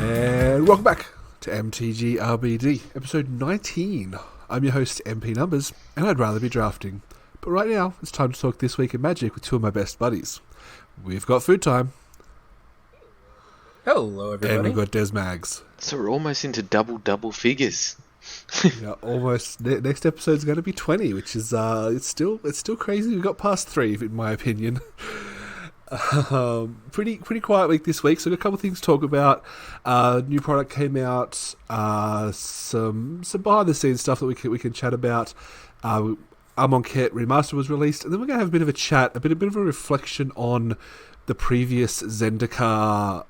And welcome back to MTG RBD, episode 19. I'm your host, MPNumbers, and I'd rather be drafting. But right now, it's time to talk This Week in Magic with two of my best buddies. We've got Food Time. Hello, everybody. And we've got Des Mags. So we're almost into double figures. Yeah, almost. Next episode's going to be 20, which is it's still crazy. We got past 3, in my opinion. Pretty quiet week this week. So got a couple of things to talk about. New product came out. Some behind the scenes stuff that we can chat about. Amonkhet Remaster was released, and then we're going to have a bit of a chat, a bit of a reflection on the previous Zendikar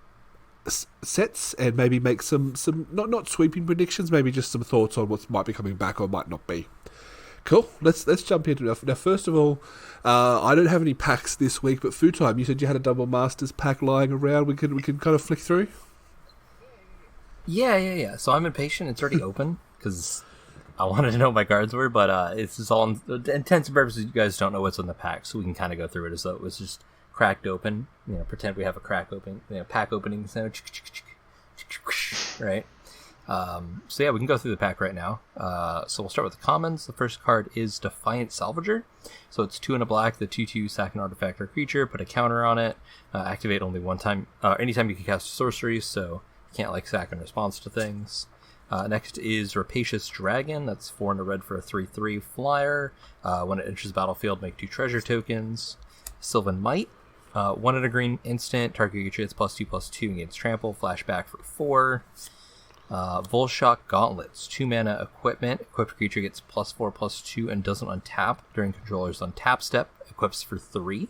sets, and maybe make some not sweeping predictions, maybe just some thoughts on what might be coming back or might not be. Cool. Let's jump into it. Now, first of all, I don't have any packs this week, but Food Time, you said you had a Double Masters pack lying around. We can kind of flick through. Yeah. So I'm impatient. It's already open because I wanted to know what my cards were, but it's just all intents and purposes. You guys don't know what's in the pack, so we can kind of go through it as though it was just cracked open. Pretend we have a crack open, pack opening sound, right? So yeah, we can go through the pack right now. So we'll start with the commons. The first card is Defiant Salvager. So it's 2 and a black, the 2/2 sack an artifact or creature, put a counter on it, activate only one time, anytime you can cast a sorcery, so you can't sack in response to things. Next is Rapacious Dragon. That's 4 and a red for a 3/3 flyer. When it enters the battlefield, make 2 treasure tokens. Sylvan Might. 1 and a green instant. Target creature gets +2/+2 against trample. Flashback for 4. Volshock Gauntlets. 2 mana equipment. Equipped creature gets +4/+2 and doesn't untap during controller's untap step. Equips for 3.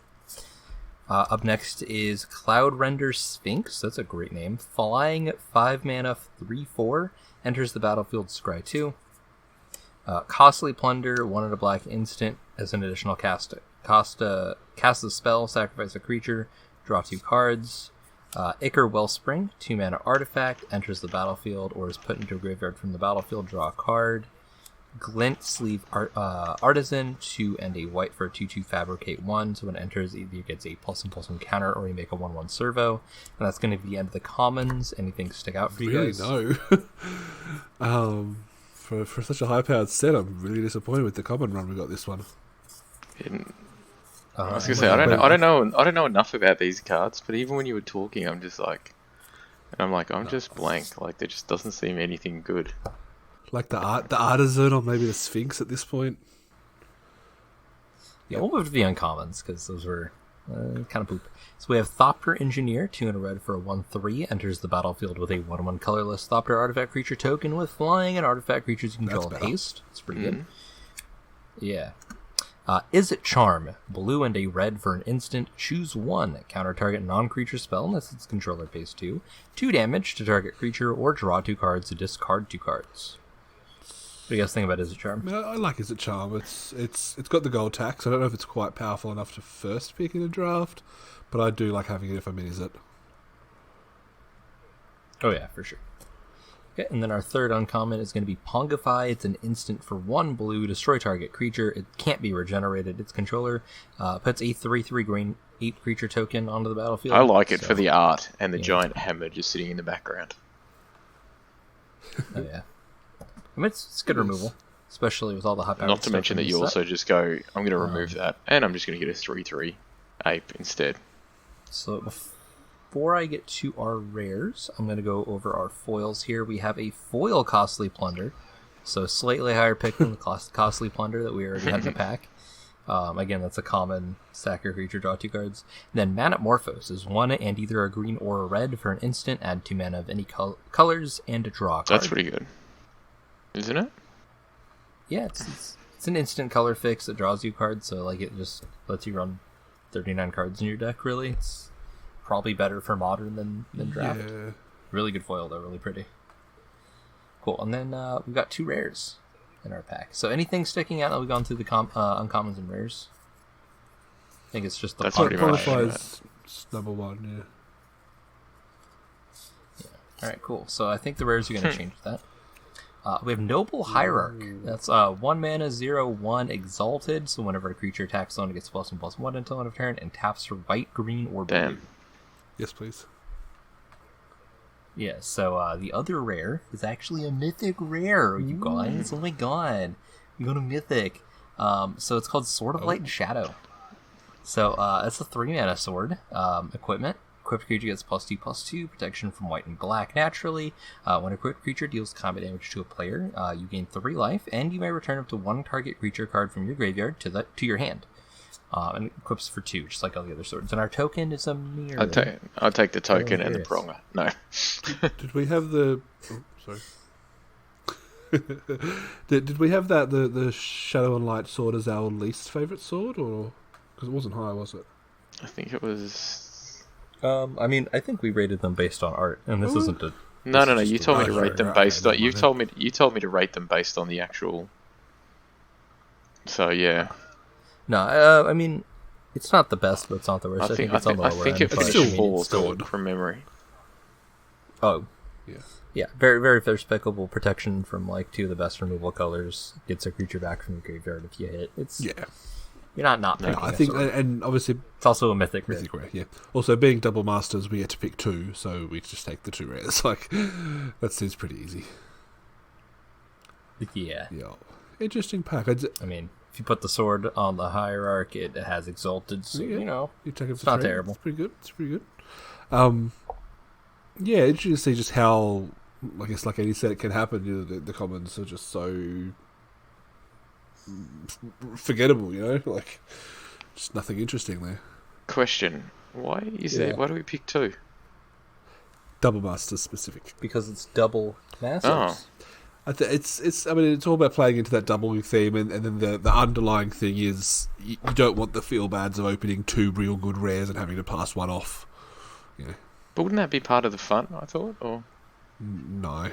Up next is Cloud Render Sphinx. That's a great name. Flying 5 mana 3/4. Enters the battlefield, scry 2. Costly Plunder, 1 and a black instant as an additional cast a spell, sacrifice a creature, draw 2 cards. Ichor Wellspring, 2 mana artifact, enters the battlefield or is put into a graveyard from the battlefield, draw a card. Glint Sleeve Artisan, 2 and a white for a 2/2 fabricate 1, so when it enters, either it gets a +1/+1 counter or you make a 1/1 servo. And that's going to be the end of the commons. Anything stick out for you guys? No. For such a high-powered set, I'm really disappointed with the common run we got this one. I was gonna say I don't know enough about these cards, but even when you were talking, I'm just blank. Like there just doesn't seem anything good. Like the Artisan or maybe the Sphinx at this point. Yeah, we'll move to the uncommons because those were kind of poop. So we have Thopter Engineer, 2 and a red for a 1/3, enters the battlefield with a 1/1 colorless Thopter artifact creature token with flying, and artifact creatures you control have haste. It's pretty good. Yeah. Is It Charm, blue and a red for an instant, choose 1, counter target non-creature spell unless its controller pays 2, 2 damage to target creature, or draw 2 cards to discard 2 cards. What do you guys think about Is It Charm? I like Is It Charm. It's got the gold tax. I don't know if it's quite powerful enough to first pick in a draft, but I do like having it if I minis it. Oh yeah, for sure. Okay, and then our third uncommon is going to be Pongify. It's an instant for 1 blue, destroy target creature. It can't be regenerated. Its controller puts a 3/3 green 8 creature token onto the battlefield. I like it for the art and the giant hammer just sitting in the background. Oh yeah. I mean, it's good removal, especially with all the high power. Not to mention that you also just go, I'm going to remove that, and I'm just going to get a 3/3 ape instead. So before I get to our rares, I'm going to go over our foils here. We have a foil Costly Plunder, so slightly higher pick than the Costly Plunder that we already had in the pack. Again, that's a common sack your creature, draw 2 cards. Then Manamorphose is 1 and either a green or a red for an instant, add 2 mana of any colors, and draw a card. That's pretty good, isn't it? Yeah, it's an instant color fix that draws you cards, so it just lets you run 39 cards in your deck, really. It's probably better for Modern than Draft. Yeah. Really good foil, though, really pretty. Cool, and then we've got 2 rares in our pack. So anything sticking out that we've gone through the uncommons and rares? I think it's just the That's pretty much qualifies number 1, yeah. Alright, cool. So I think the rares are going to change with that. We have Noble Hierarch. That's 1 mana, 0/1 Exalted. So whenever a creature attacks someone, it gets +1/+1 until end of turn, and taps for white, green, or blue. Damn. Yes, please. Yeah, so the other rare is actually a mythic rare, you guys. Oh my god. You go to mythic. So it's called Sword of Light and Shadow. So it's a 3 mana sword. Equipment. Equipped creature gets +2/+2 protection from white and black naturally. When a equipped creature deals combat damage to a player, you gain 3 life, and you may return up to 1 target creature card from your graveyard to your hand. And it equips for 2, just like all the other swords. And our token is a mirror. I'll take the token and the pronger. No. Did we have the... Oh, sorry. did we have that, the Shadow and Light sword as our least favourite sword? Or because it wasn't high, was it? I think it was... I mean, I think we rated them based on art, and this isn't a... No. You told me to rate them based on... You told me to rate them based on the actual... So, yeah. No, I mean, it's not the best, but it's not the worst. I think it's on the lower end. it but finished still fourth from memory. Oh. Yeah. Yeah, very, very despicable protection from, like, 2 of the best removal colors. Gets a creature back from the graveyard if you hit. It's... Yeah. You're not picking I think, a sword. and obviously... It's also a mythic rare. Mythic rare, yeah. Also, being double masters, we get to pick 2, so we just take the 2 rares. Like, that seems pretty easy. Yeah. Yeah. Interesting pack. I mean, if you put the sword on the Hierarch, it has Exalted, so, Yeah. you know, You take it it's for not 3. terrible. It's pretty good. It's pretty good. Yeah, interesting to see just how, I guess, like Eddie said, it can happen. You know, the commons are just so forgettable, you know? Like, just nothing interesting there. Question. Why do we pick 2? Double masters specific. Because it's double masters. Oh. It's. I mean, it's all about playing into that double theme, and then the underlying thing is you don't want the feel bads of opening 2 real good rares and having to pass 1 off. Yeah. But wouldn't that be part of the fun, I thought? Or No.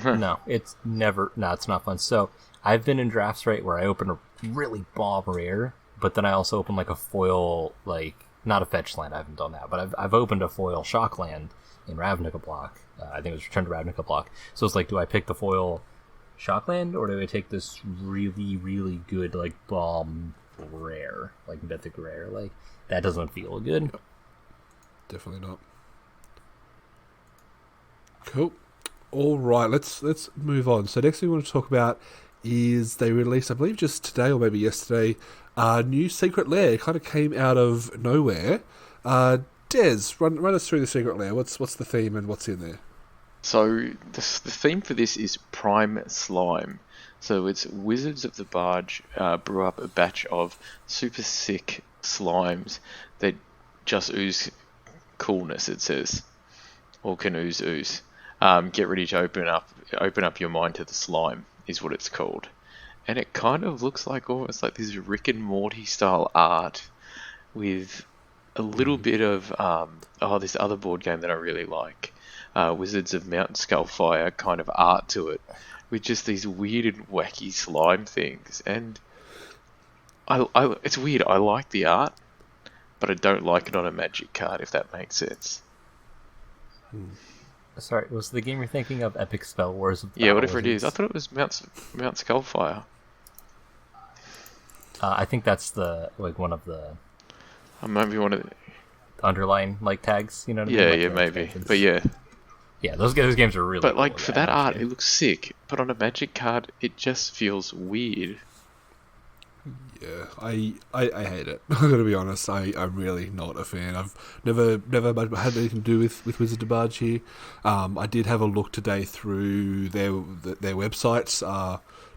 No, it's never... No, it's not fun. So, I've been in drafts, right, where I open a really bomb rare, but then I also open, like, a foil, like... Not a fetch land, I haven't done that, but I've opened a foil shock land in Ravnica block. I think it was Return to Ravnica block. So it's like, do I pick the foil shock land, or do I take this really, really good, like, bomb rare? Like, mythic rare? Like, that doesn't feel good. Definitely not. Cool. All right, let's move on. So next thing we want to talk about is they released, I believe, just today or maybe yesterday, a new Secret Lair. It kind of came out of nowhere. Dez, run us through the Secret Lair. What's the theme and what's in there? So the theme for this is Prime Slime. So it's Wizards of the Barge brew up a batch of super sick slimes that just ooze coolness, it says, or can ooze. Get ready to open up your mind to the slime is what it's called, and it kind of looks like almost like this Rick and Morty style art with a little bit of this other board game that I really like, Wizards of Mount Skullfire kind of art to it, with just these weird and wacky slime things. And it's weird. I like the art, but I don't like it on a Magic card, if that makes sense. Sorry, was the game you're thinking of Epic Spell Wars? Yeah, whatever it is. I thought it was Mount Skullfire. I think that's one of the Maybe one of the underlying tags. You know what I mean? Yeah, maybe. But yeah. Yeah, those games are really. But cool, for that art, it looks sick. But on a Magic card, it just feels weird. Yeah, I hate it. I'm gonna be honest. I'm really not a fan. I've never had anything to do with Wizard of the Barge here. I did have a look today through their websites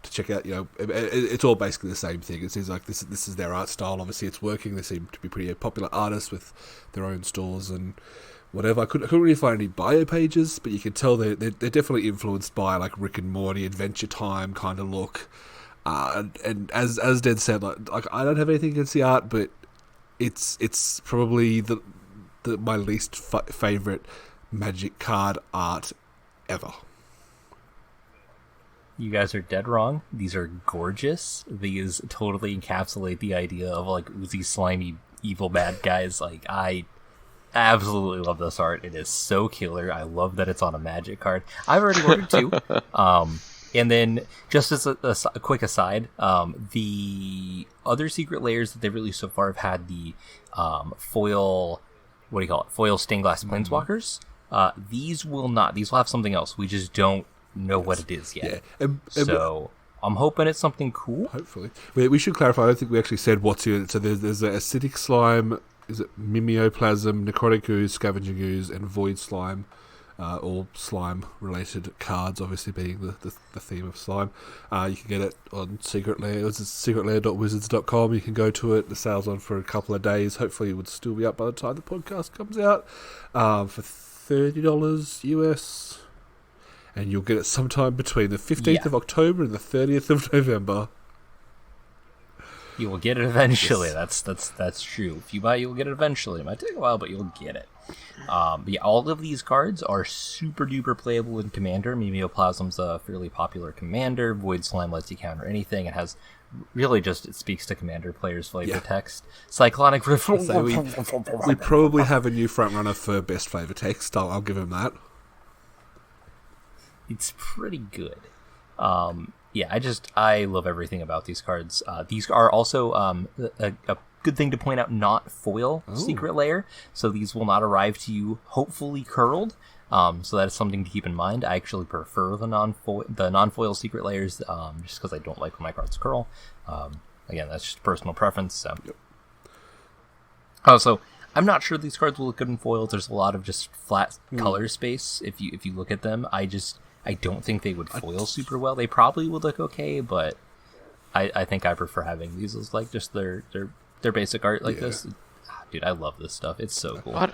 to check out. You know, it's all basically the same thing. It seems like this is their art style. Obviously, it's working. They seem to be pretty popular artists with their own stores and whatever. I couldn't really find any bio pages, but you can tell they're definitely influenced by like Rick and Morty, Adventure Time kind of look. And as Ded said, like I don't have anything against the art, but it's probably my least favorite Magic card art ever. You guys are dead wrong. These are gorgeous. These totally encapsulate the idea of like oozy, slimy, evil bad guys. Like, I absolutely love this art. It is so killer. I love that it's on a Magic card. I've already ordered 2. And then, just as a quick aside, the other Secret Lairs that they've released so far have had the foil, what do you call it? Foil stained glass planeswalkers. These will not. These will have something else. We just don't know what it is yet. Yeah. So I'm hoping it's something cool. Hopefully. We should clarify, I don't think we actually said what's in it. So there's an acidic slime, is it mimeoplasm, necrotic ooze, scavenging ooze, and void slime. All slime-related cards, obviously being the theme of slime. You can get it on Secret Lair. It's secretlair.wizards.com. You can go to it. The sale's on for a couple of days. Hopefully it would still be up by the time the podcast comes out. For $30 US. And you'll get it sometime between the 15th of October and the 30th of November. You will get it eventually. Yes. That's true. If you buy it, you'll get it eventually. It might take a while, but you'll get it. But yeah, all of these cards are super duper playable in Commander. Mimeoplasm's a fairly popular Commander. Void Slime lets you counter anything. It has really just, it speaks to Commander players' flavor text. Cyclonic Rift. So we probably have a new frontrunner for best flavor text. I'll give him that. It's pretty good. Yeah, I love everything about these cards. These are also a good thing to point out, not foil Secret Lair, so these will not arrive to you hopefully curled. So that is something to keep in mind. I actually prefer the non-foil Secret Lairs, just because I don't like when my cards curl. Again, that's just personal preference. So. Yep. Also, I'm not sure these cards will look good in foils. There's a lot of just flat color space if you look at them. I don't think they would foil super well. They probably would look okay, but I think I prefer having these as like just their basic art like this. Dude, I love this stuff. It's so cool. I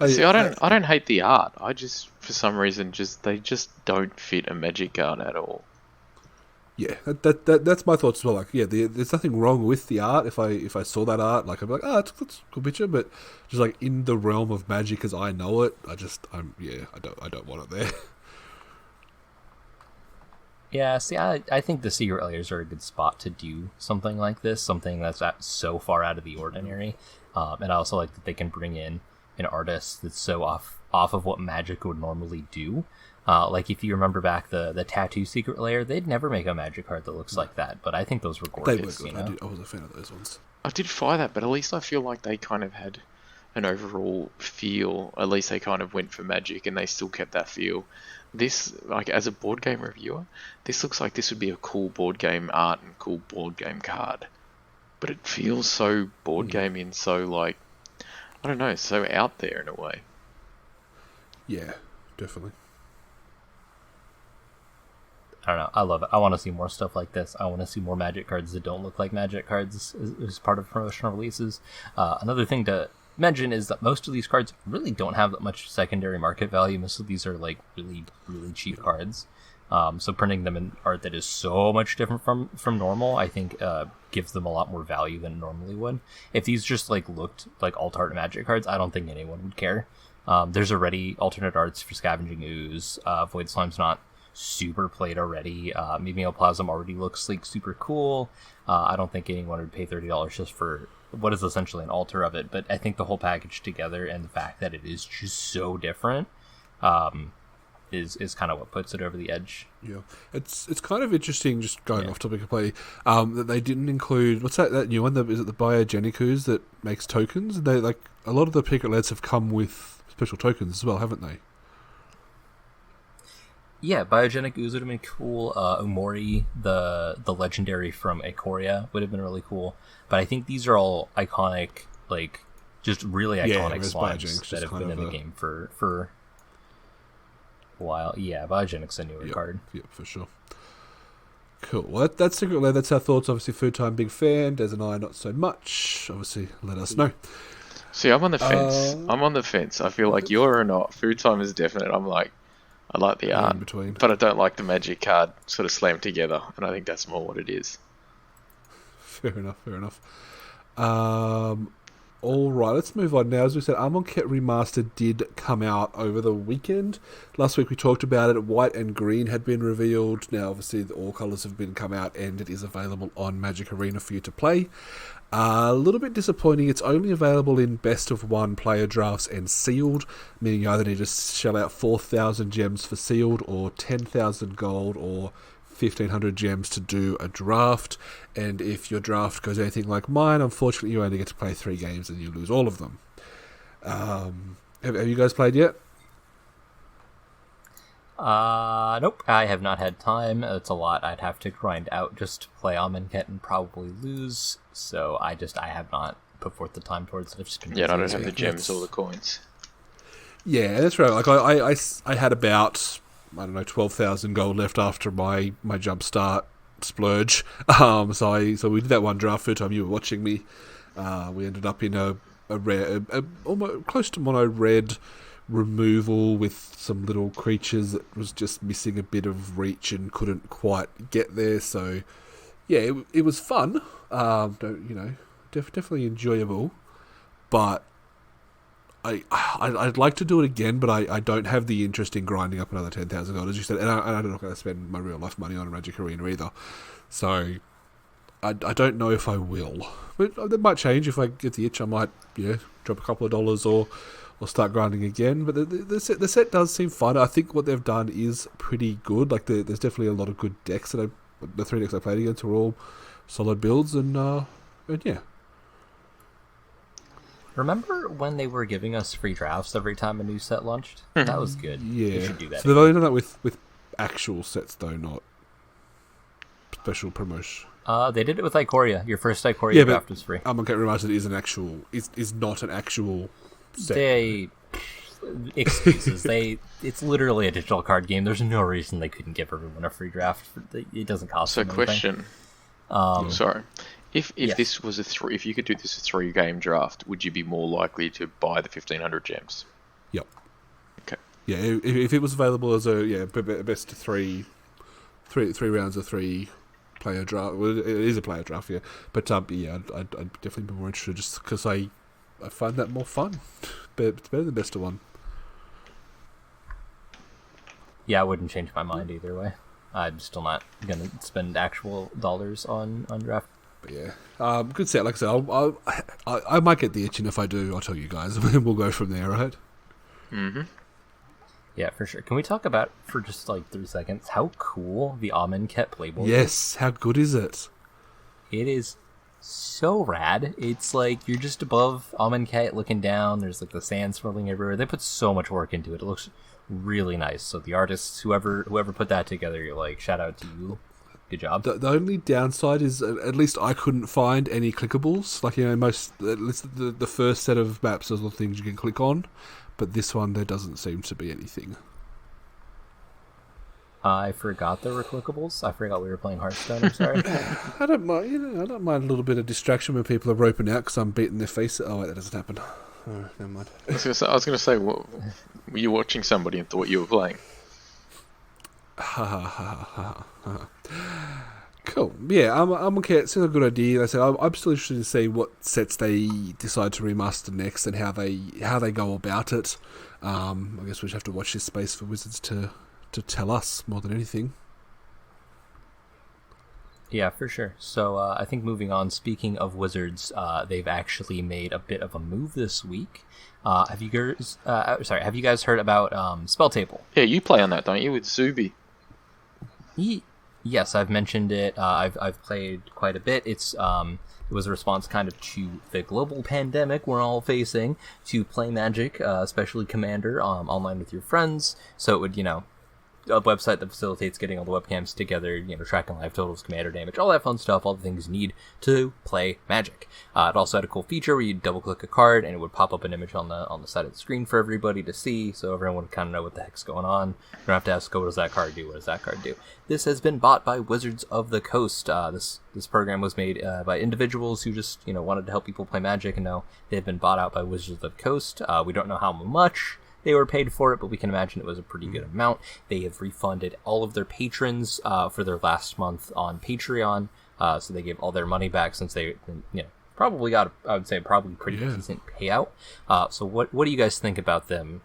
don't hate the art. I just, for some reason, they just don't fit a Magic card at all. Yeah, that's my thoughts as well. Like, yeah, there's nothing wrong with the art. If I saw that art, like, I'd be like, that's a cool picture. But just like in the realm of Magic as I know it, I don't want it there. Yeah, see, I think the Secret Lairs are a good spot to do something like this, something that's so far out of the ordinary. And I also like that they can bring in an artist that's so off of what Magic would normally do. Like, if you remember back the Tattoo Secret Lair, they'd never make a Magic card that looks like that, but I think those were gorgeous. They were good. I was a fan of those ones. I did fire that, but at least I feel like they kind of had an overall feel. At least they kind of went for Magic, and they still kept that feel. This, like, as a board game reviewer, this looks like this would be a cool board game art and cool board game card. But it feels so board gamey and so, like, I don't know, so out there in a way. Yeah, definitely. I don't know. I love it. I want to see more stuff like this. I want to see more Magic cards that don't look like Magic cards as part of promotional releases. Another thing to mention is that most of these cards really don't have that much secondary market value. Most of these are like really, really cheap cards. So printing them in art that is so much different from normal, I think gives them a lot more value than it normally would. If these just like looked like alt art Magic cards, I don't think anyone would care. There's already alternate arts for Scavenging Ooze. Void Slime's not super played already. Mimeoplasm already looks like super cool. I don't think anyone would pay $30 just for what is essentially an alter of it, but I think the whole package together and the fact that it is just so different is kind of what puts it over the edge. Yeah, it's kind of interesting, just going off topic completely, that they didn't include, what's that new one, is it the Biogenic Ooze that makes tokens? They, like, a lot of the Secret Lairs have come with special tokens as well, haven't they? Yeah, Biogenic Ooze would have been cool. Umori, the legendary from Ikoria, would have been really cool. But I think these are all iconic, like, just really iconic slimes that have been in the game for a while. Yeah, Biogenic's a newer card. Yep, for sure. Cool. Well, that's Secret Lair. That's our thoughts. Obviously, Food Time, big fan. Des and I, not so much. Obviously, let us know. See, I'm on the fence. I feel like you're or not. Food Time is definite. I'm like, I like the art, but I don't like the Magic card sort of slammed together, and I think that's more what it is. Fair enough. All right, let's move on now. As we said, Amonkhet Remastered did come out over the weekend. Last week we talked about it. White and green had been revealed. Now, obviously, all colours have been come out, and it is available on Magic Arena for you to play. A little bit disappointing. It's only available in best of one player drafts and sealed, meaning you either need to shell out 4,000 gems for sealed, or 10,000 gold, or 1,500 gems to do a draft, and if your draft goes anything like mine, unfortunately you only get to play 3 games and you lose all of them. Have you guys played yet? Nope. I have not had time. It's a lot I'd have to grind out just to play Amonkhet and probably lose. So I have not put forth the time towards it. I've just been I don't have the gems or the coins. Yeah, that's right. Like I had about 12,000 gold left after my jumpstart splurge. So we did that one draft for time you were watching me. We ended up in a rare, almost close to mono red removal with some little creatures that was just missing a bit of reach and couldn't quite get there. So yeah, it was fun. Definitely enjoyable, but I'd like to do it again, but I don't have the interest in grinding up another 10,000 gold, as you said, and I'm not going to spend my real life money on a Magic Arena either. So I don't know if I will. But that might change if I get the itch. I might drop a couple of dollars or start grinding again. But the set does seem fun. I think what they've done is pretty good. Like there's definitely a lot of good decks that the 3 decks I played against were all solid builds, and yeah. Remember when they were giving us free drafts every time a new set launched? That was good. Yeah. You should do that. So they've only done that with actual sets though, not special promotion. They did it with Ikoria. Your first Ikoria draft was free. Amonkhet Remastered is not an actual set. Excuses. It's literally a digital card game. There's no reason they couldn't give everyone a free draft. It doesn't cost them anything. Question. Sorry. If this was if you could do this a 3-game draft, would you be more likely to buy the 1,500 gems? Yep. Okay. Yeah, if it was available as a best of three rounds of 3 player draft. Well, it is a player draft, yeah. But I'd definitely be more interested just because I find that more fun. But it's better than best of 1. Yeah, I wouldn't change my mind either way. I'm still not gonna spend actual dollars on draft. But yeah, good set. Like I said, I might get the itch, and if I do, I'll tell you guys. We'll go from there, right? Mm-hmm. Yeah, for sure. Can we talk about, for just like 3 seconds, how cool the Amonkhet playboard is? Yes, how good is it? It is so rad. It's like you're just above Amonkhet looking down. There's like the sand swirling everywhere. They put so much work into it. It looks really nice. So the artists, whoever put that together, you're like, shout out to you. Good job. The only downside is, at least I couldn't find any clickables. Like, at least the first set of maps, there's little things you can click on. But this one, there doesn't seem to be anything. I forgot there were clickables. I forgot we were playing Hearthstone. I'm sorry. I don't mind. I don't mind a little bit of distraction when people are roping out because I'm beating their face. Oh wait, that doesn't happen. Oh, never mind. I was going to say, were you watching somebody and thought you were playing? Cool. Yeah, I'm okay. It's a good idea. Like I said, I'm still interested to see what sets they decide to remaster next and how they go about it. I guess we just have to watch this space for Wizards to tell us more than anything. Yeah, for sure. So I think moving on, speaking of Wizards, they've actually made a bit of a move this week. Have you guys heard about Spell Table? Yeah, you play on that, don't you, with Zuby? Yes, I've mentioned it. I've played quite a bit. It was a response kind of to the global pandemic we're all facing, to play Magic, especially Commander, online with your friends. So it would, a website that facilitates getting all the webcams together, tracking live totals, commander damage, all that fun stuff, all the things you need to play Magic. It also had a cool feature where you double click a card and it would pop up an image on the side of the screen for everybody to see, so everyone would kind of know what the heck's going on. You don't have to ask, what does that card do? What does that card do? This has been bought by Wizards of the Coast. This program was made by individuals who just wanted to help people play Magic, and now they've been bought out by Wizards of the Coast. We don't know how much they were paid for it, but we can imagine it was a pretty good amount. They have refunded all of their patrons for their last month on Patreon, so they gave all their money back since they, probably got, I would say, probably pretty decent payout. So what do you guys think about them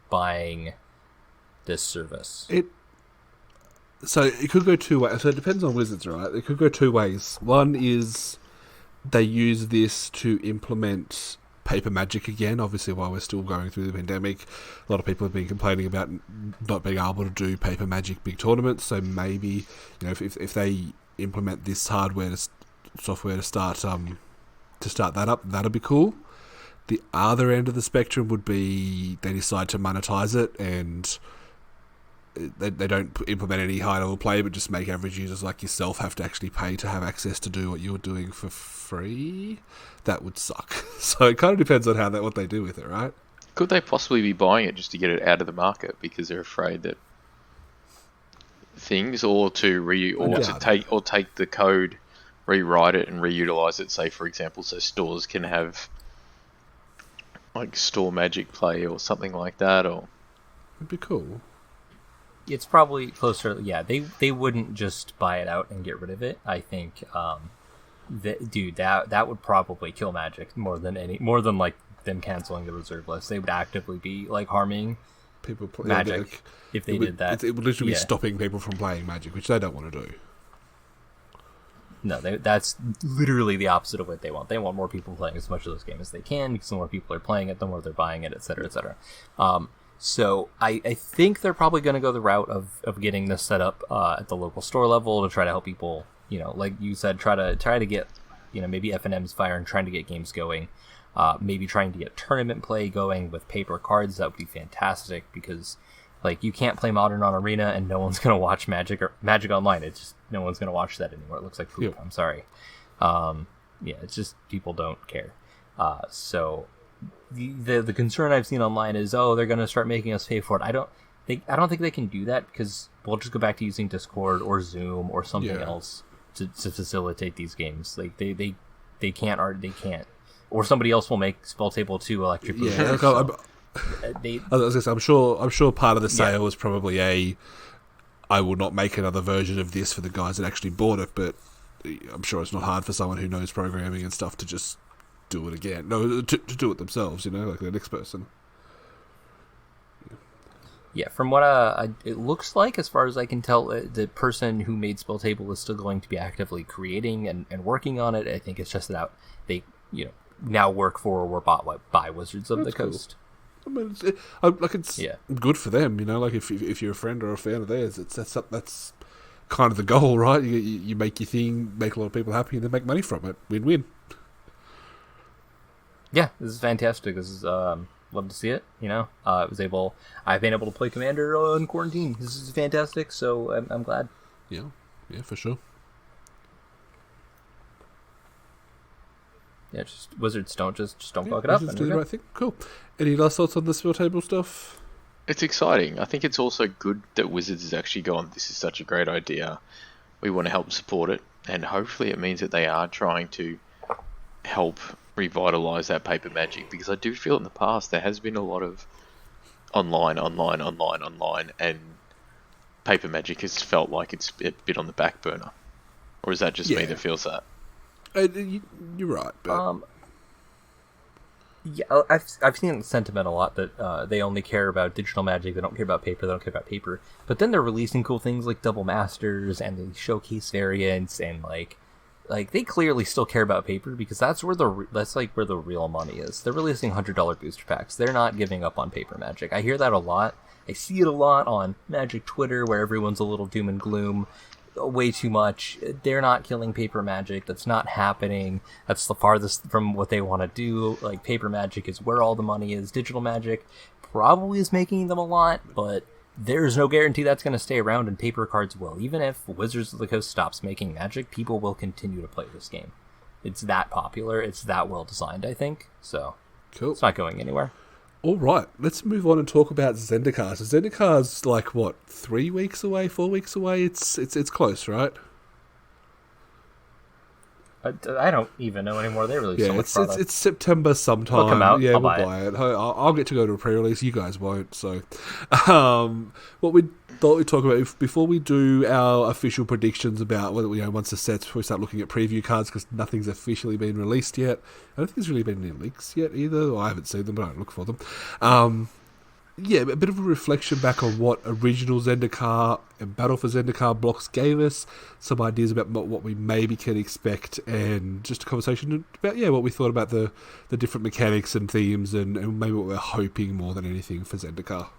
buying this service? So it could go 2 ways. So it depends on Wizards, right? It could go 2 ways. One is they use this to implement paper Magic again. Obviously, while we're still going through the pandemic, a lot of people have been complaining about not being able to do paper Magic big tournaments. So maybe, if they implement this software to start that up, that'd be cool. The other end of the spectrum would be they decide to monetize it and they don't implement any high-level play, but just make average users like yourself have to actually pay to have access to do what you're doing for free. That would suck. So it kind of depends on what they do with it, right? Could they possibly be buying it just to get it out of the market because they're afraid that things, or to take the code, rewrite it, and reutilize it? Say, for example, so stores can have like store Magic play or something like that, or it'd be cool. It's probably closer. Yeah, they wouldn't just buy it out and get rid of it. I think, that would probably kill Magic more than like them canceling the reserve list. They would actively be like harming people Magic if they did that. It would literally be stopping people from playing Magic, which they don't want to do. No, that's literally the opposite of what they want. They want more people playing as much of this game as they can, because the more people are playing it, the more they're buying it, etc., etc. So I think they're probably going to go the route of getting this set up at the local store level to try to help people, like you said, try to get, maybe F&M's fire and trying to get games going. Maybe trying to get tournament play going with paper cards. That would be fantastic, because like you can't play Modern on Arena and no one's going to watch Magic Online. It's just no one's going to watch that anymore. It looks like poop. Yeah. I'm sorry. It's just people don't care. So the concern I've seen online is, they're going to start making us pay for it. I don't think they can do that, because we'll just go back to using Discord or Zoom or something else to facilitate these games. Like they can't, or somebody else will make Spell Table 2 Electric Boost. I'm sure part of the sale was probably I will not make another version of this for the guys that actually bought it, but I'm sure it's not hard for someone who knows programming and stuff to just do it again. No, to do it themselves, like the next person. Yeah, from what it looks like, as far as I can tell, the person who made Spell Table is still going to be actively creating and working on it. I think it's just that they now work for or were bought by Wizards of the Coast. I mean, it's good for them, like if you're a friend or a fan of theirs, that's kind of the goal, right? You make your thing, make a lot of people happy, and then make money from it. Win-win. Yeah, this is fantastic. This is love to see it. I've been able to play Commander in quarantine. This is fantastic. So I'm glad. Yeah, for sure. Yeah, just Wizards don't fuck it up. Wizards do the right thing. Cool. Any last thoughts on the Spell Table stuff? It's exciting. I think it's also good that Wizards has actually gone, this is such a great idea. We want to help support it. And hopefully it means that they are trying to help revitalise that paper Magic. Because I do feel in the past there has been a lot of online. And paper Magic has felt like it's a bit on the back burner. Or is that just me that feels that? You're right, but I've seen the sentiment a lot that they only care about digital Magic. They don't care about paper. They don't care about paper. But then they're releasing cool things like Double Masters and the showcase variants, and like they clearly still care about paper, because that's where the real money is. They're releasing $100 booster packs. They're not giving up on paper Magic. I hear that a lot. I see it a lot on Magic Twitter, where everyone's a little doom and gloom. Way too much. They're not killing paper Magic. That's not happening. That's the farthest from what they want to do. Like, paper Magic is where all the money is. Digital Magic probably is making them a lot, but there's no guarantee that's going to stay around, and paper cards will. Even if Wizards of the Coast stops making Magic, people will continue to play this game. It's that popular. It's that well designed, I think. So cool. It's not going anywhere. All right, let's move on and talk about Zendikar. So Zendikar's like, what, 3 weeks away, 4 weeks away? It's close, right? I don't even know anymore. They release so much product. It's September sometime. It'll come out. Yeah, I'll we'll buy it. I'll get to go to a pre-release. You guys won't. So, what we thought we'd talk about before we do our official predictions about whether once the sets, we start looking at preview cards, because nothing's officially been released yet. I don't think there's really been any leaks yet either. Well, I haven't seen them, but I don't look for them. yeah, a bit of a reflection back on what original Zendikar and Battle for Zendikar blocks gave us, some ideas about what we maybe can expect, and just a conversation about what we thought about the different mechanics and themes, and maybe what we're hoping more than anything for Zendikar.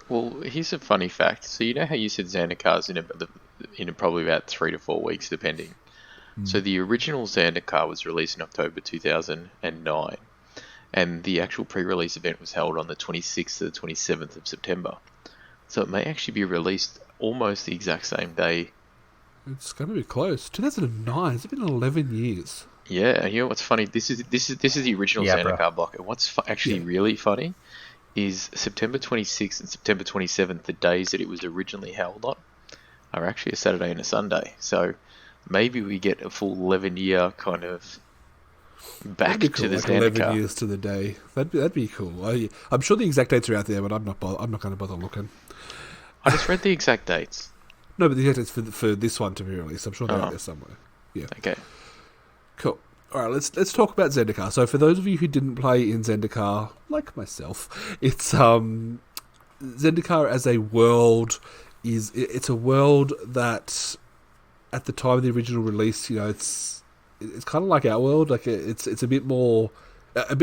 Well, here's a funny fact. So you know how you said Zandikar's in probably about 3 to 4 weeks, depending. So the original Zendikar was released in October 2009. And the actual pre-release event was held on the 26th to the 27th of September. So it may actually be released almost the exact same day. It's going to be close. 2009. It's been 11 years. Yeah, and you know what's funny? This is the original Zendikar block. And what's actually really funny is September 26th and September 27th, the days that it was originally held on, are actually a Saturday and a Sunday. So maybe we get a full 11-year kind of back cool, to the like Zendikar. 11 years to the day. That'd be cool. I'm sure the exact dates are out there, but I'm not going to bother looking. I just read the exact dates. No, but the exact dates for this one to be released. I'm sure they're out there somewhere. Yeah. Okay. Cool. All right, let's talk about Zendikar. So for those of you who didn't play in Zendikar, like myself, it's Zendikar as a world it's a world that at the time of the original release, it's kind of like our world. Like it's a bit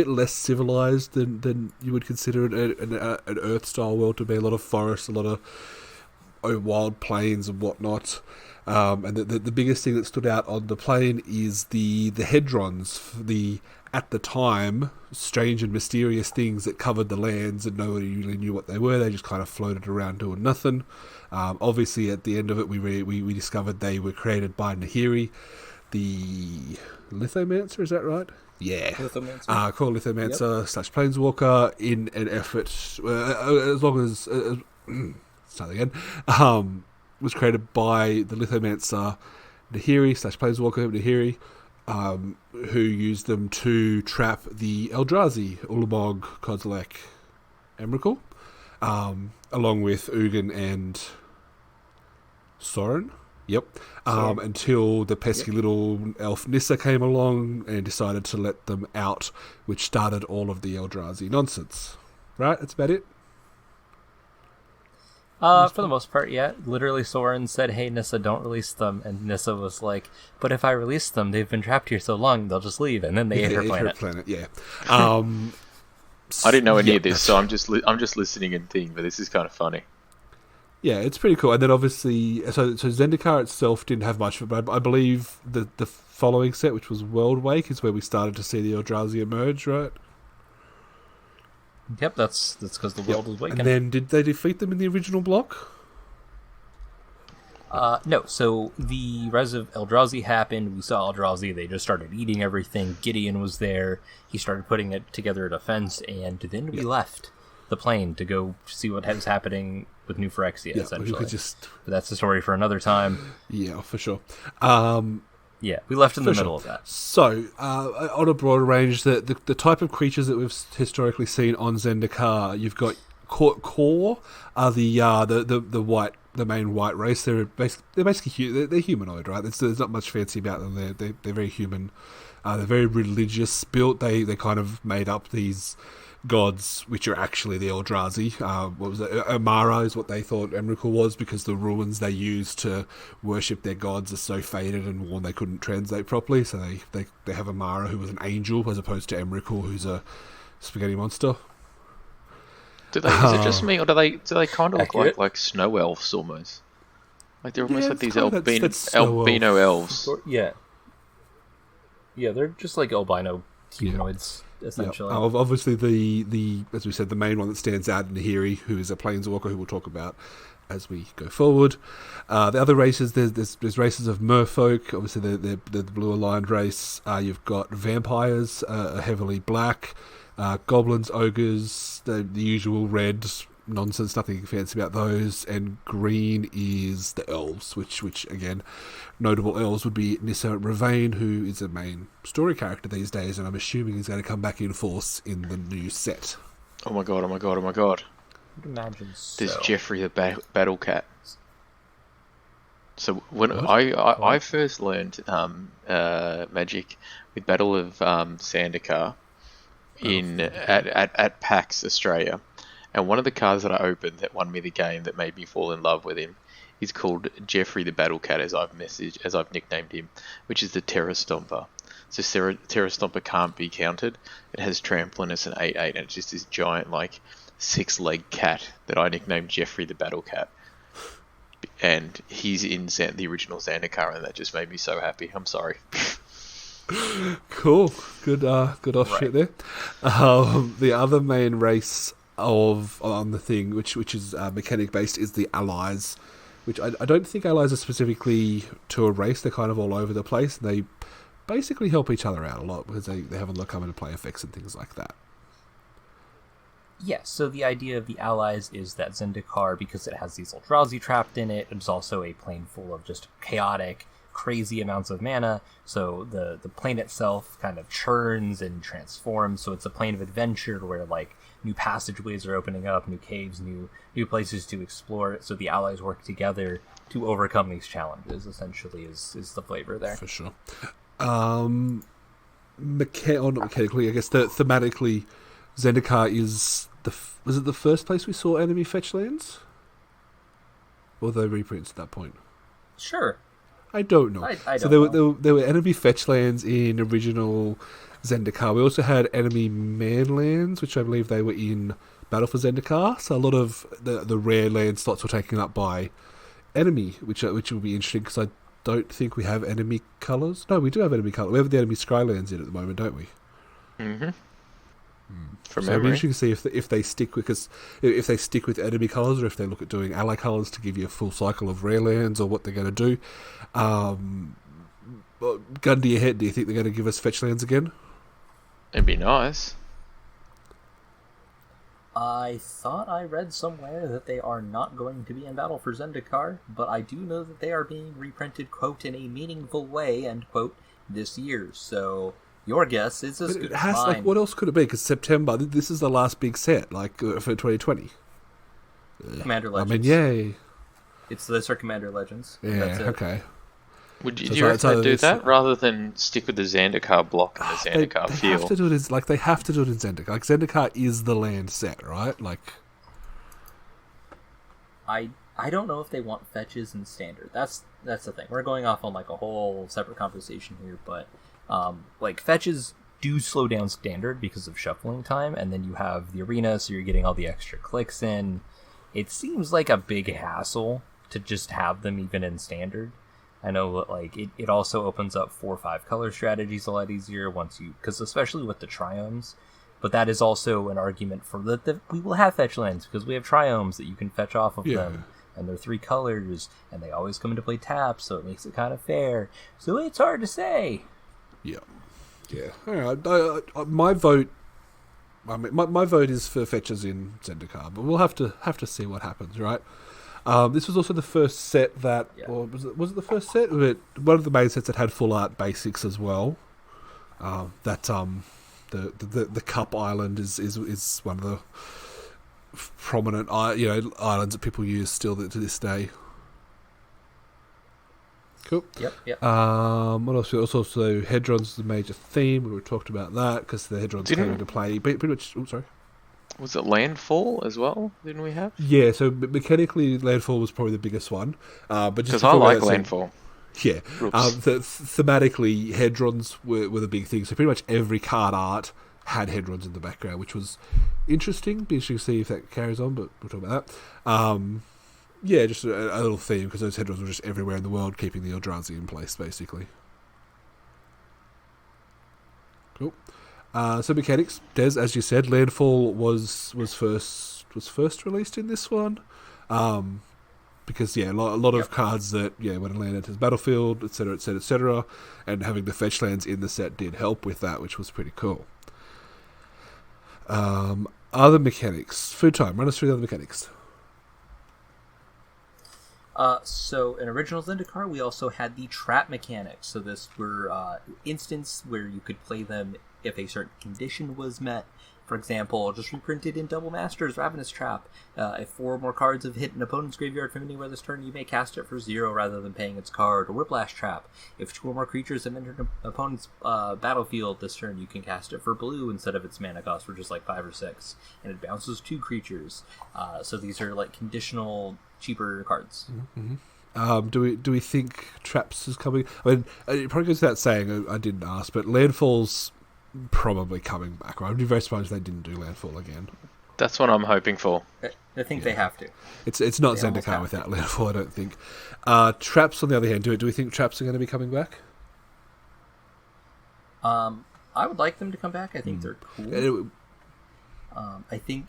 less civilized than you would consider an Earth style world to be. A lot of forests, a lot of wild plains and whatnot. And the biggest thing that stood out on the plane is the hedrons, at the time, strange and mysterious things that covered the lands, and nobody really knew what they were. They just kind of floated around doing nothing. Obviously, at the end of it, we discovered they were created by Nahiri, the Lithomancer. Is that right? Yeah. Lithomancer. Called Lithomancer / Planeswalker in an effort, as long as... start again. Was created by the Lithomancer Nahiri / Planeswalker Nahiri, who used them to trap the Eldrazi, Ulamog, Kozilek, Emrakul, along with Ugin and Sorin. Yep. Until the pesky little elf Nissa came along and decided to let them out, which started all of the Eldrazi nonsense. Right? That's about it? For the most part, yeah. Literally, Soren said, "Hey, Nissa, don't release them." And Nissa was like, "But if I release them, they've been trapped here so long, they'll just leave." And then they ate her planet. Yeah. I didn't know any of this, so I'm just listening and thinking. But this is kind of funny. Yeah, it's pretty cool. And then obviously, so Zendikar itself didn't have much, but I believe the following set, which was World Wake, is where we started to see the Eldrazi emerge, right? Yep, that's because the world was waking. And then did they defeat them in the original block? No, so the Rise of Eldrazi happened, we saw Eldrazi, they just started eating everything, Gideon was there, he started putting it together a defense, and then we left the plane to go see what was happening with New Phyrexia, essentially. But that's the story for another time. Yeah, for sure. Yeah, we left in the middle of that. So, on a broader range, the type of creatures that we've historically seen on Zendikar, you've got Core are the main white race. They're basically they're humanoid, right? There's not much fancy about them. They're very human. They're very religious built. They kind of made up these gods, which are actually the Eldrazi. What was it? Amara is what they thought Emrakul was, because the ruins they used to worship their gods are so faded and worn they couldn't translate properly. So they have Amara, who was an angel, as opposed to Emrakul, who's a spaghetti monster. Is it just me, or do they kind of look like snow elves almost? Like they're almost like these albino elves. Yeah. Yeah, they're just like albino humanoids. Essentially. Obviously, the as we said, the main one that stands out, Nahiri, who is a planeswalker, who we'll talk about as we go forward. The other races, there's races of merfolk. Obviously, they're the blue aligned race. You've got vampires, heavily black, goblins, ogres, the usual red nonsense, nothing fancy about those. And green is the elves, which again, notable elves would be Nissa Ravain, who is a main story character these days, and I'm assuming he's going to come back in force in the new set. Oh my god. I'd imagine so. There's Jeffrey the Battle Cat. So when I first learned Magic with Battle of Zendikar at PAX Australia, And one of the cards that I opened that won me the game that made me fall in love with him is called Jeffrey the Battle Cat, as I've nicknamed him, which is the Terror Stomper. So Terror Stomper can't be countered. It has trampling, it's an 8/8, and it's just this giant, like, 6-leg cat that I nicknamed Jeffrey the Battle Cat. And he's in the original Zendikar, and that just made me so happy. I'm sorry. Cool. Good offshoot there. The other main race on the thing, which is mechanic based, is the allies, which I don't think allies are specifically to a race. They're kind of all over the place, and they basically help each other out a lot because they have a lot come into play effects and things like that. Yes, so the idea of the allies is that Zendikar, because it has these Eldrazi trapped in it, it's also a plane full of just chaotic, crazy amounts of mana, so the plane itself kind of churns and transforms, so it's a plane of adventure where, like, new passageways are opening up, new caves, new places to explore, so the allies work together to overcome these challenges, essentially, is the flavor there. For sure. Not mechanically, I guess thematically, Zendikar is was it the first place we saw enemy fetch lands? Or they reprints at that point? Sure. I don't know. I so don't there know. were there were enemy fetch lands in original Zendikar. We also had enemy man lands, which I believe they were in Battle for Zendikar. So a lot of the rare land slots were taken up by enemy, which will be interesting because I don't think we have enemy colours. No, we do have enemy colours. We have the enemy Skylands in at the moment, don't we? Mm-hmm. From So it'll be memory. interesting to see if they stick with enemy colours, or if they look at doing ally colours to give you a full cycle of rare lands, or what they're going to do. Gun to your head, do you think they're going to give us fetch lands again? It'd be nice. I thought I read somewhere that they are not going to be in Battle for Zendikar, but I do know that they are being reprinted, quote, in a meaningful way, end quote, this year, so your guess is as good as mine. Like, what else could it be? Because September, this is the last big set, like, for 2020. Commander Legends. I mean, yay. This or Commander Legends. Yeah, That's it. okay. Do So you reckon they'd do this- that rather than stick with the Zendikar block and the Zendikar They feel? have to do it they have to do it in Zendikar. Like, Zendikar is the land set, right? Like, I don't know if they want fetches in Standard. That's the thing. We're going off on, like, a whole separate conversation here, but like, fetches do slow down Standard because of shuffling time, and then you have the arena, so you're getting all the extra clicks in. It seems like a big hassle to just have them even in Standard. I know that, like, it also opens up 4 or 5 color strategies a lot easier because especially with the triomes, but that is also an argument for that we will have fetch lands because we have triomes that you can fetch off of them, and they're 3 colors, and they always come into play tapped, so it makes it kind of fair. So it's hard to say. yeah. All right. My vote. I mean, my vote is for fetches in Zendikar, but we'll have to see what happens, right? This was also the first set that, or was it the first set? One of the main sets that had full art basics as well. The Cup Island is one of the prominent islands that people use still to this day. Cool. Yep. What else? Also, Hedron's the major theme. We talked about that because the Hedrons came into play. Pretty much. Oh, sorry. Was it Landfall as well? Didn't we have? Yeah. So mechanically, Landfall was probably the biggest one. But just Because I like Landfall. Yeah. Thematically, Hedrons were the big thing. So pretty much every card art had Hedrons in the background, which was interesting. Be interesting to see if that carries on, but we'll talk about that. Yeah, just a little theme, because those Hedrons were just everywhere in the world, keeping the Eldrazi in place, basically. Cool. So mechanics, Des, as you said, Landfall was first released in this one, because a lot of cards that when a land enters battlefield, etc., and having the fetch lands in the set did help with that, which was pretty cool. Other mechanics, Foodtime, run us through the other mechanics. So in original Zendikar, we also had the trap mechanics. So this were instants where you could play them if a certain condition was met. For example, just reprinted in Double Masters, Ravenous Trap. If 4 more cards have hit an opponent's graveyard from anywhere this turn, you may cast it for 0 rather than paying its card. Or Whiplash Trap. If 2 or more creatures have entered an opponent's battlefield this turn, you can cast it for blue instead of its mana cost, which is like 5 or 6. And it bounces 2 creatures. So these are like conditional, cheaper cards. Mm-hmm. Do we think Traps is coming? I mean, it probably goes without saying, I didn't ask, but Landfall's probably coming back, right? I'd be very surprised if they didn't do Landfall again. That's what I'm hoping for. I think they have to. It's not Zendikar without Landfall, I don't think. Traps, on the other hand, do we think Traps are going to be coming back? I would like them to come back. I think they're cool. I think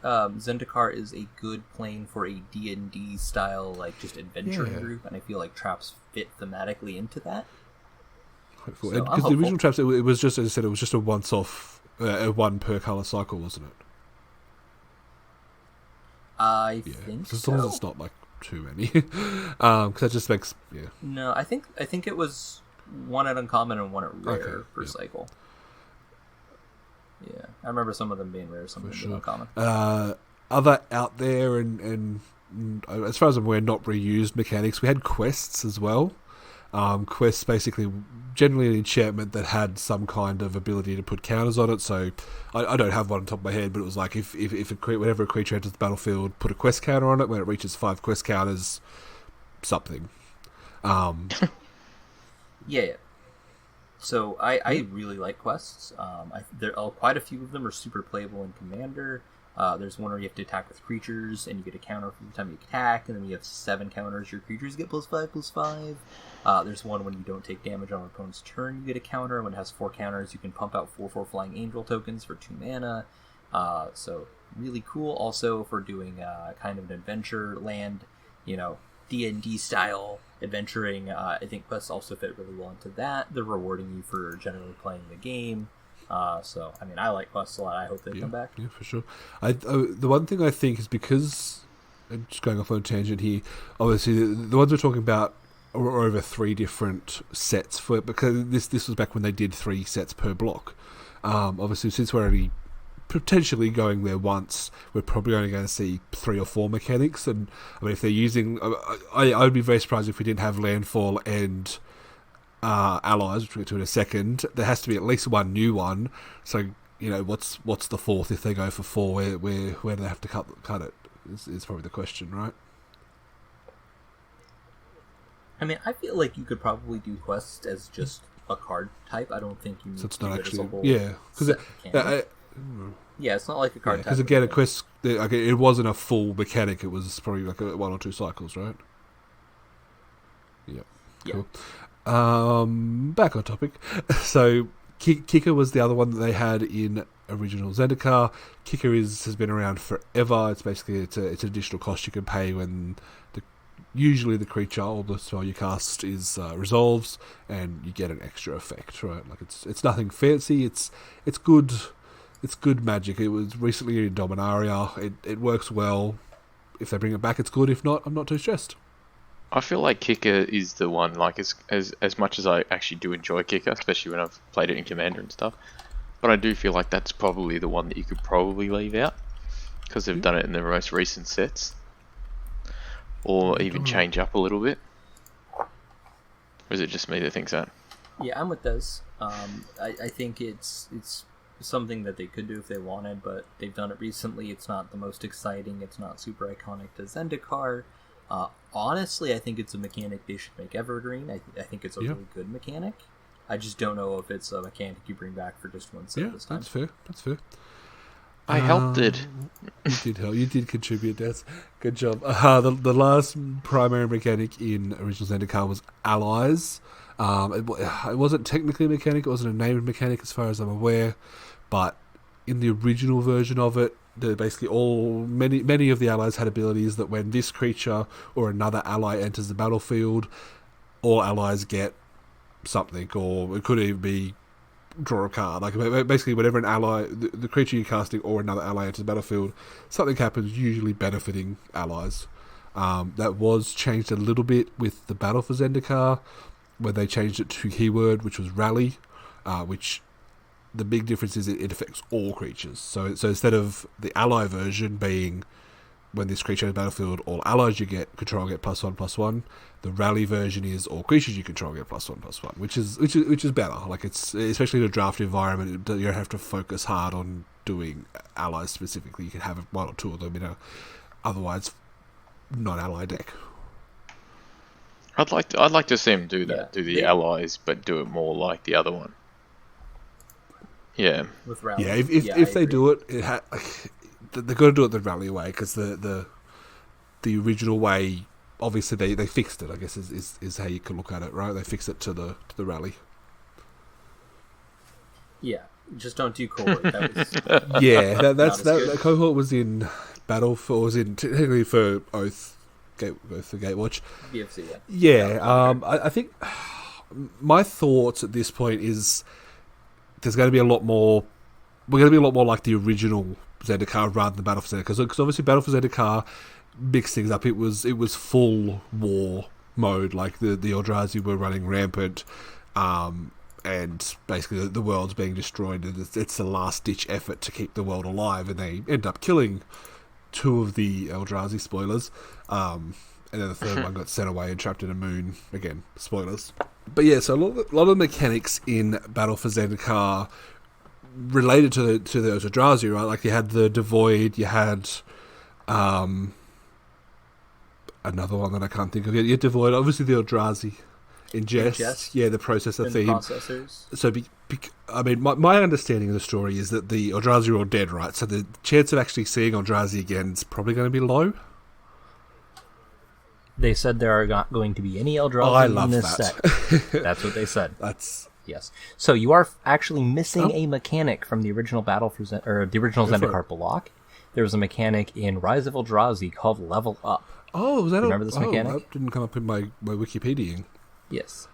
Zendikar is a good plane for a D&D style, like, just adventuring group, and I feel like Traps fit thematically into that. Because the original Traps, it was just, as I said, it was just a once-off, a 1 per colour cycle, wasn't it? I think so. As long as it's not, like, too many. Because that just makes, No, I think it was 1 at uncommon and 1 at rare per cycle. Yeah, I remember some of them being rare, some of them being uncommon. Other out there, and as far as I'm aware, not reused mechanics, we had quests as well. Quests basically generally an enchantment that had some kind of ability to put counters on it. So I don't have one on top of my head, but it was like if whenever a creature enters the battlefield, put a quest counter on it. When it reaches 5 quest counters, something. Yeah. So I really like quests. Quite a few of them are super playable in Commander. There's one where you have to attack with creatures, and you get a counter from the time you attack, and then you have 7 counters. Your creatures get +5/+5. There's one when you don't take damage on an opponent's turn, you get a counter. When it has 4 counters, you can pump out 4/4 Flying Angel tokens for 2 mana. So really cool. Also for doing kind of an adventure land, D&D style adventuring. I think quests also fit really well into that. They're rewarding you for generally playing the game. So, I mean, I like quests a lot. I hope they come back. Yeah, for sure. The one thing I think is because, just going off on a tangent here, obviously the ones we're talking about are over 3 different sets for it, because this was back when they did 3 sets per block. Obviously, since we're already potentially going there once, we're probably only going to see 3 or 4 mechanics. And I mean, if they're using, I would be very surprised if we didn't have Landfall and allies, which we'll get to in a second. There has to be at least 1 new one. So what's the 4th if they go for 4? Where do they have to cut it? Is probably the question, right? I mean, I feel like you could probably do quests as just a card type. I don't think you need it's to not do actually, it as a whole because it's not like a card type. Because again, a quest, it wasn't a full mechanic. It was probably like 1 or 2 cycles, right? Yeah. Cool. Back on topic. So Kicker was the other one that they had in original Zendikar. Kicker has been around forever. It's basically it's an additional cost you can pay when usually the creature or the spell you cast is resolves, and you get an extra effect, right? Like it's nothing fancy. It's good. It's good magic. It was recently in Dominaria. It works well. If they bring it back, it's good. If not, I'm not too stressed. I feel like Kicker is the one, like, as much as I actually do enjoy Kicker, especially when I've played it in Commander and stuff, but I do feel like that's probably the one that you could probably leave out, because they've done it in the most recent sets, or even change up a little bit. Or is it just me that thinks that? Yeah, I'm with Dez. I think it's something that they could do if they wanted, but they've done it recently. It's not the most exciting. It's not super iconic to Zendikar. Honestly, I think it's a mechanic they should make evergreen. I think it's a really good mechanic. I just don't know if it's a mechanic you bring back for just 1 set this time. That's fair. I helped it. You did help. You did contribute, Des. Good job. The last primary mechanic in original Zendikar was allies. It wasn't technically a mechanic. It wasn't a named mechanic as far as I'm aware. But in the original version of it, basically many of the allies had abilities that when this creature or another ally enters the battlefield, all allies get something, or it could even be draw a card. Like basically, whenever an ally, the creature you're casting or another ally enters the battlefield, something happens, usually benefiting allies. That was changed a little bit with the Battle for Zendikar, where they changed it to keyword, which was rally, which the big difference is it affects all creatures. So instead of the ally version being when this creature in the battlefield, all allies you get control get +1/+1. The rally version is all creatures you control get +1/+1, which is better. Like it's especially in a draft environment, you don't have to focus hard on doing allies specifically. You can have one or two of them in a otherwise non-ally deck. I'd like to see him do that, do the allies, but do it more like the other one. Yeah. With rally. Yeah, if they do it, they've got to do it the rally way, because the original way, obviously they fixed it, I guess is how you can look at it, right? They fixed it to the rally. Yeah, just don't do cohort. That was that cohort was in battle for, was in technically for Oath for Gatewatch. BFC, I think my thoughts at this point is there's going to be a lot more. We're going to be a lot more like the original Zendikar rather than Battle for Zendikar, because obviously Battle for Zendikar mixed things up. It was full war mode, like the Eldrazi were running rampant, and basically the world's being destroyed, and it's the last ditch effort to keep the world alive, and they end up killing two of the Eldrazi, spoilers, and then the third one got sent away and trapped in a moon, again, spoilers. But yeah, so a lot of the mechanics in Battle for Zendikar related to those Eldrazi, right? Like you had the Devoid, you had another one that I can't think of. You had Devoid, obviously the Eldrazi. Ingest, yeah, the processor theme. Processors. So, I mean, my understanding of the story is that the Eldrazi are all dead, right? So the chance of actually seeing Eldrazi again is probably going to be low. They said there are not going to be any Eldrazi in this set. That's what they said. Yes. So you are actually missing a mechanic from the original Battle for the original Zendikar block. There was a mechanic in Rise of Eldrazi called Level Up. Oh, was that remember this mechanic? That didn't come up in my Wikipedia. Yes.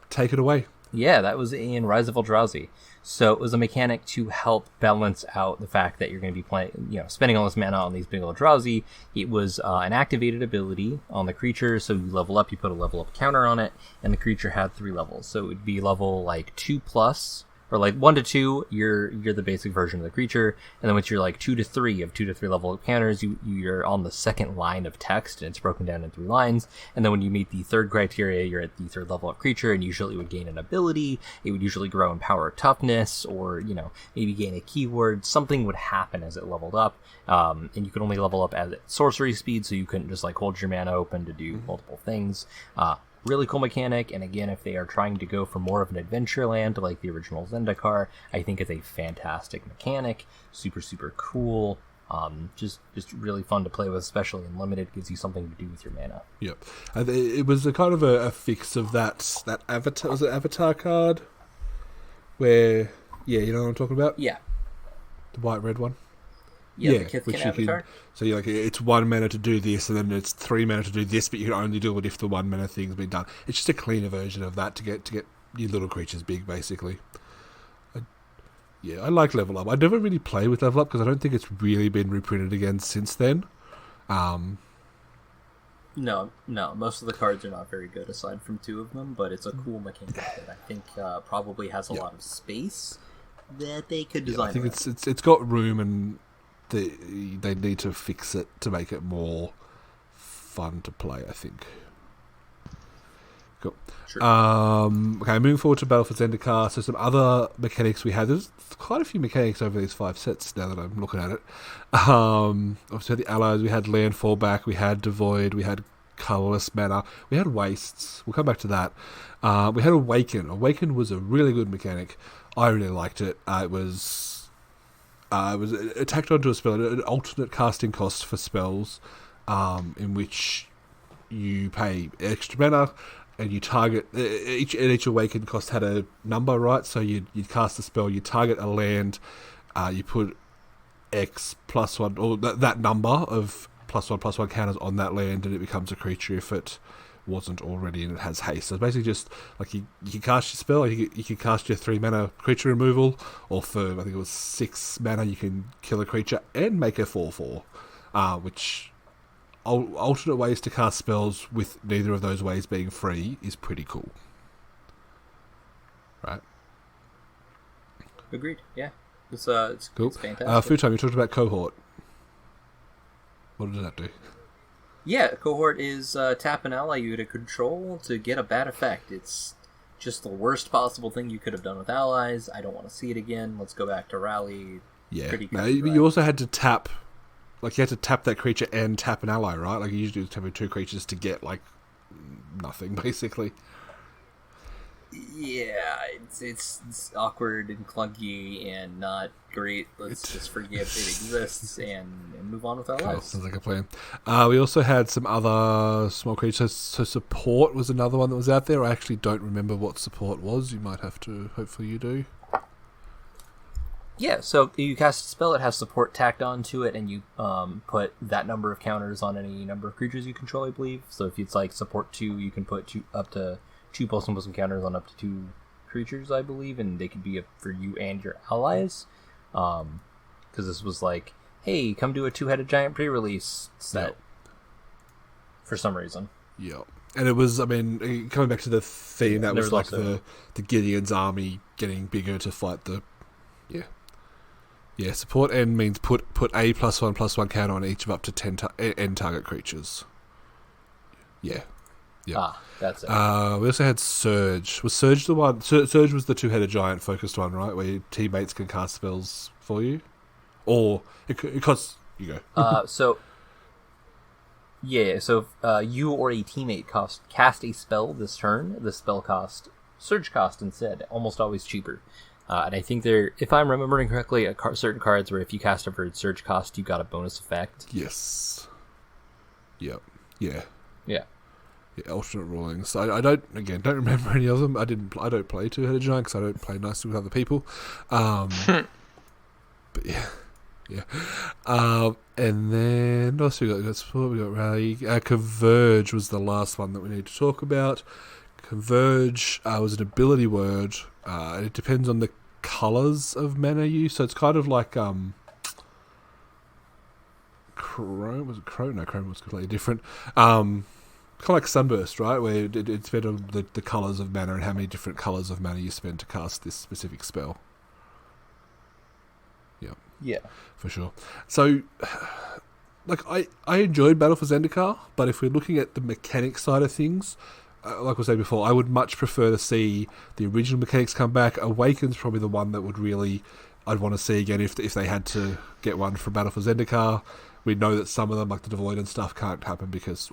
Take it away. Yeah, that was in Rise of Eldrazi. So it was a mechanic to help balance out the fact that you're going to be playing, spending all this mana on these big Eldrazi. It was an activated ability on the creature, so you level up, you put a level up counter on it, and the creature had 3 levels. So it would be level 2+, or 1 to 2, you're the basic version of the creature, and then once you're 2 to 3 of 2 to 3 level counters, you're on the second line of text, and it's broken down in 3 lines. And then when you meet the third criteria, you're at the 3rd level of creature, and usually it would gain an ability. It would usually grow in power or toughness, or maybe gain a keyword. Something would happen as it leveled up, and you could only level up at sorcery speed, so you couldn't just hold your mana open to do multiple things. Really cool mechanic, and again, if they are trying to go for more of an adventure land like the original Zendikar, I think it's a fantastic mechanic. Super, super cool. Just really fun to play with, especially in limited. Gives you something to do with your mana. Yep. It was a kind of a fix of that avatar. Was it Avatar card? Where, you know what I'm talking about? Yeah. The white red one. Yeah, the Kithkin avatar. So it's 1 mana to do this, and then it's 3 mana to do this, but you can only do it if the 1 mana thing's been done. It's just a cleaner version of that to get your little creatures big, basically. I like Level Up. I never really play with Level Up because I don't think it's really been reprinted again since then. No, most of the cards are not very good aside from 2 of them, but it's a cool mechanic that I think probably has a lot of space that they could design. I think it's got room, and they need to fix it to make it more fun to play, I think. Cool. Sure. Okay, moving forward to Battle for Zendikar. So some other mechanics we had. There's quite a few mechanics over these 5 sets now that I'm looking at it. Obviously the allies, we had landfall back, we had Devoid, we had colorless mana, we had wastes. We'll come back to that. We had Awaken. Awaken was a really good mechanic. I really liked it. It was attacked onto a spell, an alternate casting cost for spells, in which you pay extra mana and you target each awaken cost had a number, right? So you'd cast a spell, you target a land, you put X +1 or that number of +1/+1 counters on that land, and it becomes a creature if it wasn't already, and it has haste. So it's basically just you can cast your spell, you can cast your 3 mana creature removal, or for I think it was 6 mana you can kill a creature and make a 4/4, which alternate ways to cast spells with neither of those ways being free is pretty cool, right? Agreed. Yeah, it's Cool. it's fantastic. Foodtime, you talked about Cohort. What did that do? Yeah, Cohort is tap an ally you to control to get a bad effect. It's just the worst possible thing you could have done with allies. I don't want to see it again. Let's go back to Rally. Yeah. Pretty No, good, right? you also had to tap, like you had to tap that creature and tap an ally, right? Like you usually tap two creatures to get like nothing, basically. Yeah, it's awkward and clunky and not great. Let's just forget it exists and move on with our Cool. lives. Sounds like a plan. We also had some other small creatures. So support was another one that was out there. I actually don't remember what support was. You might have to. Hopefully you do. Yeah, so you cast a spell, it has support tacked onto it, and you put that number of counters on any number of creatures you control, I believe. So if it's like support 2, you can put up to 2 +1/+1 counters on up to 2 creatures, I believe, and they could be for you and your allies. Because this was like, hey, come do a 2-headed giant pre-release set. Yep. For some reason. Yeah. And it was, I mean, coming back to the theme, that was like also the Gideon's army getting bigger to fight the... Yeah, support N means put a +1/+1 counter on each of up to 10 N target creatures. Yeah. That's it. We also had Surge. Was Surge the one? Surge was the 2-headed giant focused one, right? Where your teammates can cast spells for you? Or it costs... You go. So you or a teammate cast a spell this turn. The spell cost Surge cost instead, almost always cheaper. And I think if I'm remembering correctly, certain cards where if you cast a Surge cost, you got a bonus effect. Yes. Yep. Yeah. Yeah. Yeah, alternate rulings. I don't remember any of them. I don't play 2-headed giant because I don't play nicely with other people. But yeah. And then what else we got? We got Rally. Converge was the last one that we need to talk about. Converge was an ability word. And it depends on the colours of mana used. So it's kind of like Chrome. Was it Chrome? No, Chrome was completely different. Kind of like Sunburst, right? Where it's better on the colours of mana and how many different colours of mana you spend to cast this specific spell. Yeah. For sure. So, like, I enjoyed Battle for Zendikar, but if we're looking at the mechanic side of things, like I said before, I would much prefer to see the original mechanics come back. Awaken's probably the one that would really I'd want to see again if they had to get one for Battle for Zendikar. We know that some of them, like the Devoid and stuff, won't happen because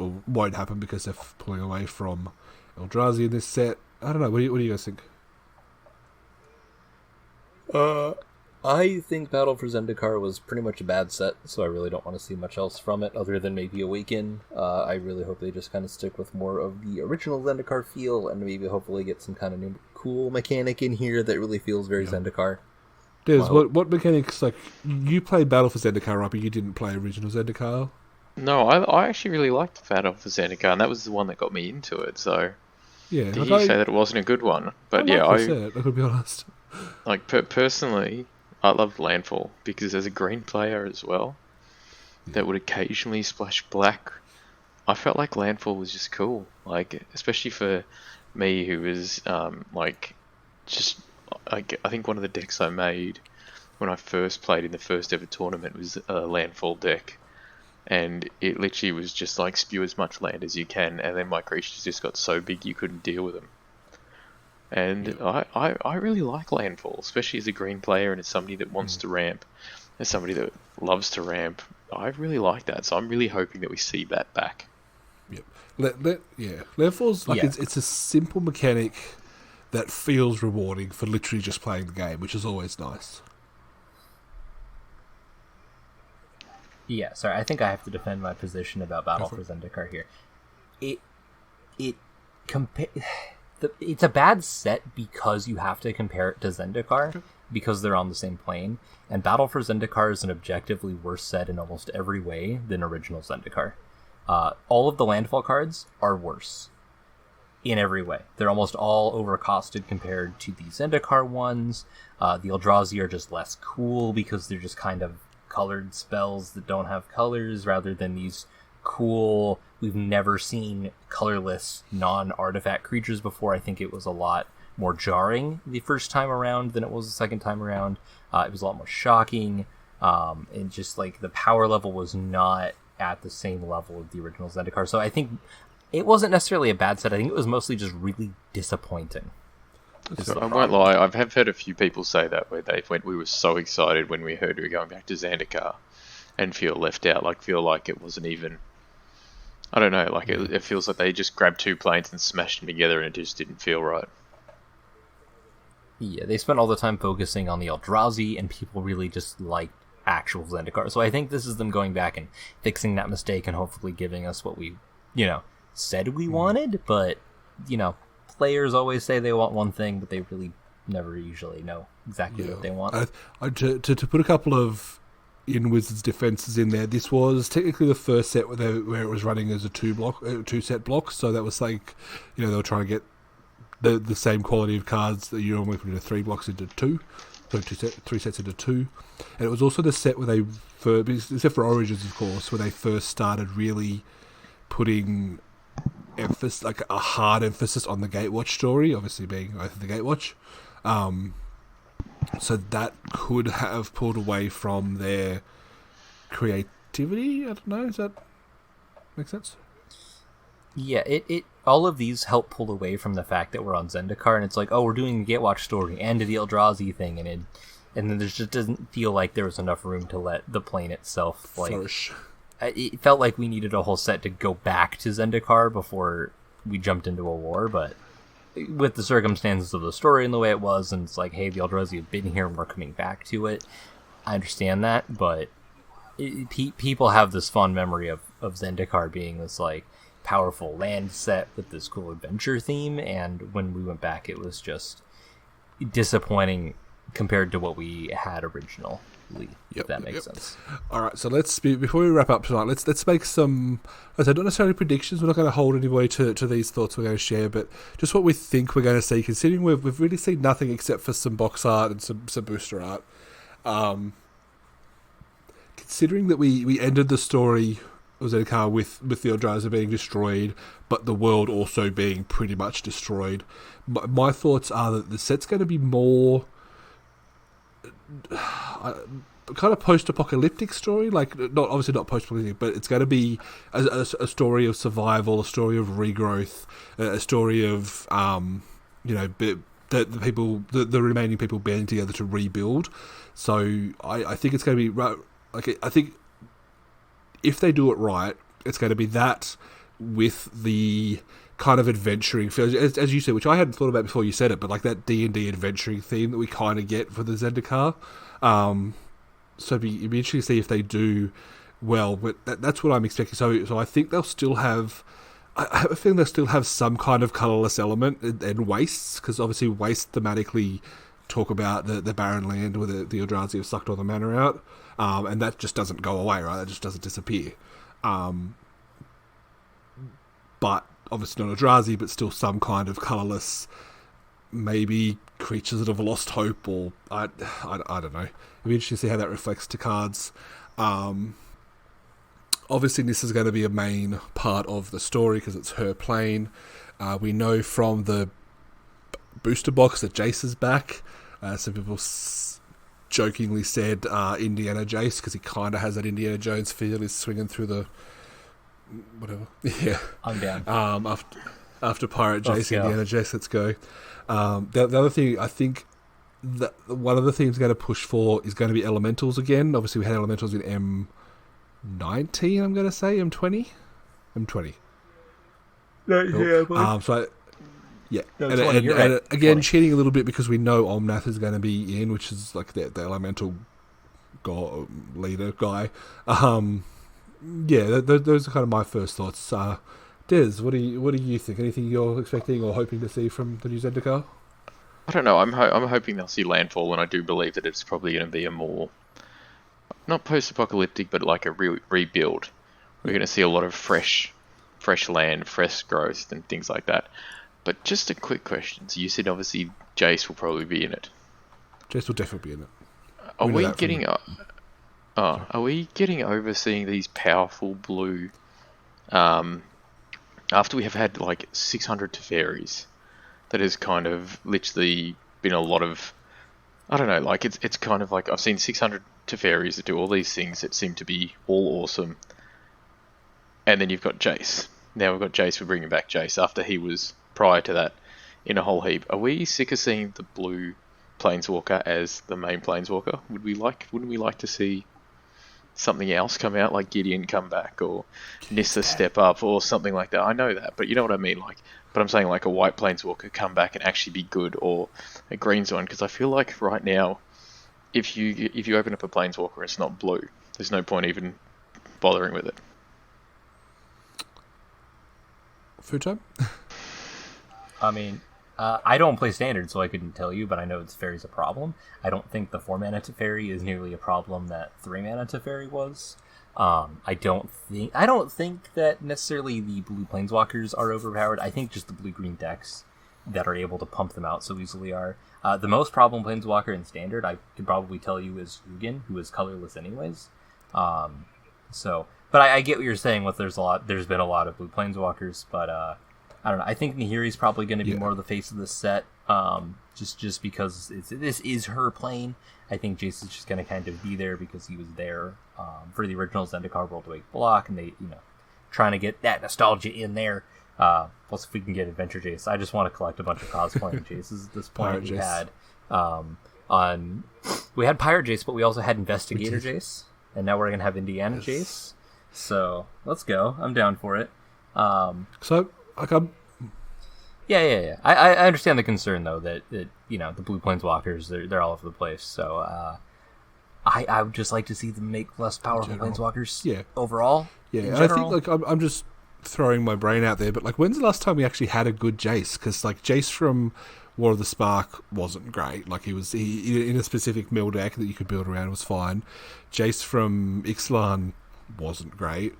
they're pulling away from Eldrazi in this set. I don't know. What do you guys think? I think Battle for Zendikar was pretty much a bad set, so I really don't want to see much else from it other than maybe Awaken. I really hope they just kind of stick with more of the original Zendikar feel and maybe hopefully get some kind of new cool mechanic in here that really feels very Zendikar. Des, what mechanics, like, you played Battle for Zendikar, right, but you didn't play original Zendikar? No, I actually really liked Battle for Zendikar, and that was the one that got me into it, so... Yeah. Did you say that it wasn't a good one? But I could be honest. Like, personally... I loved Landfall because as a green player as well, that would occasionally splash black. I felt like Landfall was just cool, like especially for me who was I think one of the decks I made when I first played in the first ever tournament was a Landfall deck, and it literally was just like spew as much land as you can, and then my creatures just got so big you couldn't deal with them. And I really like Landfall, especially as a green player and as somebody that wants to ramp, as somebody that loves to ramp. I really like that, so I'm really hoping that we see that back. Yep. Landfall's like it's a simple mechanic that feels rewarding for literally just playing the game, which is always nice. Yeah, sorry, I think I have to defend my position about Battle for Zendikar here. It's a bad set because you have to compare it to Zendikar because they're on the same plane, and Battle for Zendikar is an objectively worse set in almost every way than original Zendikar. All of the landfall cards are worse in every way. They're almost all overcosted compared to the Zendikar ones. The Eldrazi are just less cool because they're just kind of colored spells that don't have colors rather than these we've never seen colorless non-artifact creatures before. I think it was a lot more jarring the first time around than it was the second time around. It was a lot more shocking, and just like the power level was not at the same level of the original Zendikar. So I think it wasn't necessarily a bad set. I think it was mostly just really disappointing. So I won't lie, I have heard a few people say that where we were so excited when we heard we were going back to Zendikar and feel left out, like feel like it wasn't even, I don't know, like it feels like they just grabbed two planes and smashed them together and it just didn't feel right. Yeah, they spent all the time focusing on the Eldrazi, and people really just liked actual Zendikar. So I think this is them going back and fixing that mistake and hopefully giving us what we, said we wanted, but, players always say they want one thing, but they really never usually know exactly what they want. To put a couple of in Wizards defenses in there, this was technically the first set where it was running as a two set block, so that was like, they were trying to get the same quality of cards that you normally put into 3 blocks into 2, so 3 sets into 2. And it was also the set where they, except for Origins of course, where they first started really putting emphasis, like a hard emphasis on the Gatewatch story, obviously being Oath of the Gatewatch. So that could have pulled away from their creativity. I don't know, does that make sense? Yeah, it all of these help pull away from the fact that we're on Zendikar, and it's like, oh, we're doing the Gatewatch story and the Eldrazi thing, and then there just doesn't feel like there was enough room to let the plane itself flourish. It felt like we needed a whole set to go back to Zendikar before we jumped into a war, but with the circumstances of the story and the way it was, and it's like, hey, the Eldrazi have been here and we're coming back to it, I understand that, but people have this fond memory of Zendikar being this, like, powerful land set with this cool adventure theme, and when we went back, it was just disappointing compared to what we had originally. If that makes sense. All right, so before we wrap up tonight, let's make some, as I said, not necessarily predictions. We're not going to hold anybody to these thoughts we're going to share, but just what we think we're going to see. Considering we've really seen nothing except for some box art and some booster art. Considering that we ended the story of Zendikar with the Eldrazi being destroyed, but the world also being pretty much destroyed, my thoughts are that the set's going to be more kind of post-apocalyptic story, like obviously not post-apocalyptic, but it's going to be a story of survival, a story of regrowth, a story of the remaining people banding together to rebuild. So I think it's going to be I think if they do it right, it's going to be that with the kind of adventuring feel, as you said, which I hadn't thought about before you said it, but like that D&D adventuring theme that we kind of get for the Zendikar. So it'd be interesting to see if they do well, but that's what I'm expecting. So I think they'll still have, I have a feeling they'll still have some kind of colourless element and wastes, because obviously waste thematically talk about the barren land where the Eldrazi have sucked all the mana out, and that just doesn't go away, right? That just doesn't disappear. But obviously not Eldrazi, but still some kind of colourless, maybe creatures that have lost hope, or I don't know. It'll be interesting to see how that reflects to cards. Obviously this is going to be a main part of the story because it's her plane. We know from the booster box that Jace is back. Some people jokingly said Indiana Jace, because he kind of has that Indiana Jones feel. He's swinging through the whatever. Yeah, I'm down. After Pirate Jace, Indiana Jace, let's go. The other thing I think that one of the things going to push for is going to be elementals again. Obviously, we had elementals in M19. I'm going to say M20. Yeah. So. Yeah, No, and again, cheating a little bit because we know Omnath is going to be in, which is like the elemental leader guy. Yeah, those are kind of my first thoughts. Dez, what do you think? Anything you're expecting or hoping to see from the new Zendikar? I don't know. I'm hoping they'll see landfall, and I do believe that it's probably going to be a more, not post-apocalyptic, but like a rebuild. We're going to see a lot of fresh land, fresh growth, and things like that. But just a quick question. So you said obviously Jace will probably be in it. Jace will definitely be in it. Are we getting over seeing these powerful blue? After we have had like 600 Teferis, that has kind of literally been a lot of, I don't know, like it's kind of like I've seen 600 Teferis that do all these things that seem to be all awesome, and then you've got Jace. Now we've got Jace. We're bringing back Jace after he was prior to that in a whole heap. Are we sick of seeing the blue Planeswalker as the main Planeswalker? Wouldn't we like to see something else come out, like Gideon come back or Nissa step up or something like that? I know that, but you know what I mean. Like, but I'm saying like a white Planeswalker come back and actually be good, or a green one, because I feel like right now, if you open up a Planeswalker and it's not blue, there's no point even bothering with it. Food time? I mean, I don't play Standard, so I couldn't tell you, but I know Teferi's a problem. I don't think the 4-mana Teferi is nearly a problem that 3-mana Teferi was. I don't think that necessarily the blue Planeswalkers are overpowered. I think just the blue-green decks that are able to pump them out so easily are. The most problem Planeswalker in Standard, I could probably tell you, is Ugin, who is colorless anyways. But I get what you're saying with there's been a lot of blue Planeswalkers, but I don't know. I think Nahiri's probably going to be more of the face of this set, just because this is her plane. I think Jace is just going to kind of be there because he was there for the original Zendikar World Awake block, and they, trying to get that nostalgia in there. Plus, if we can get Adventure Jace, I just want to collect a bunch of cosplaying Jaces at this point. We had Pirate Jace, but we also had Investigator Jace, and now we're going to have Indiana Jace. So let's go. I'm down for it. Yeah. I understand the concern though that the blue Planeswalkers they're all over the place. So I would just like to see them make less powerful Planeswalkers. Yeah. Overall. Yeah, and I think I'm just throwing my brain out there, but like when's the last time we actually had a good Jace? Because like Jace from War of the Spark wasn't great. Like he in a specific mill deck that you could build around was fine. Jace from Ixalan wasn't great.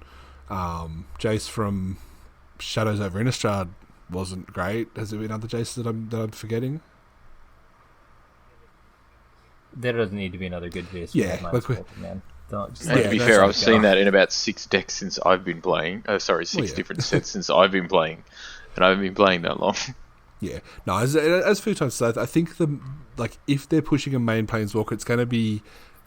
Jace from Shadows over Innistrad wasn't great. Has there been other Jaces that I'm forgetting? There doesn't need to be another good Jace. Yeah, man. And to be fair, I've seen that in about 6 decks since I've been playing. Six different sets since I've been playing, and I haven't been playing that long. Yeah, no. As Futon said, I think if they're pushing a main Planeswalker, it's going to be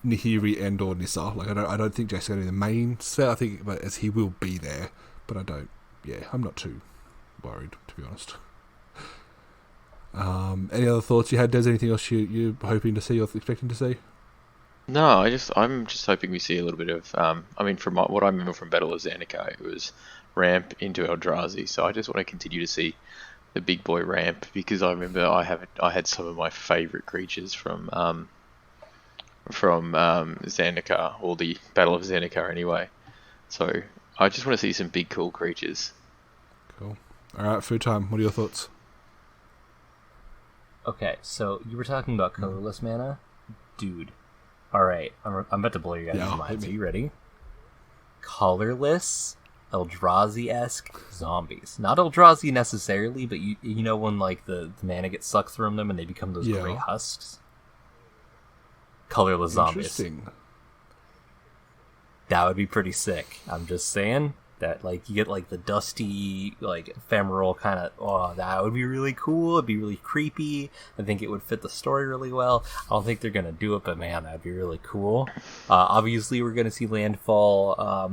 Nahiri and or Nissa. Like I don't think Jack's going to be the main set. I think, but as he will be there, but I don't. Yeah, I'm not too worried, to be honest. Any other thoughts you had, Des? Anything else you're hoping to see or expecting to see? No, I'm just hoping we see a little bit of. From what I remember from Battle of Zendikar, it was ramp into Eldrazi. So I just want to continue to see the big boy ramp, because I remember I had some of my favourite creatures from Zendikar, or the Battle of Zendikar anyway. So I just want to see some big cool creatures. Cool. All right, Food Time. What are your thoughts? Okay, so you were talking about colorless mana, dude. All right, I'm about to blow your guys' minds. Are you ready? Colorless, Eldrazi-esque zombies. Not Eldrazi necessarily, but you know when like the mana gets sucked from them and they become those gray husks. Colorless zombies. Interesting. That would be pretty sick. I'm just saying that, like, you get like the dusty, like ephemeral kind of. Oh, that would be really cool. It'd be really creepy. I think it would fit the story really well. I don't think they're gonna do it, but man, that'd be really cool. Obviously, we're gonna see landfall. I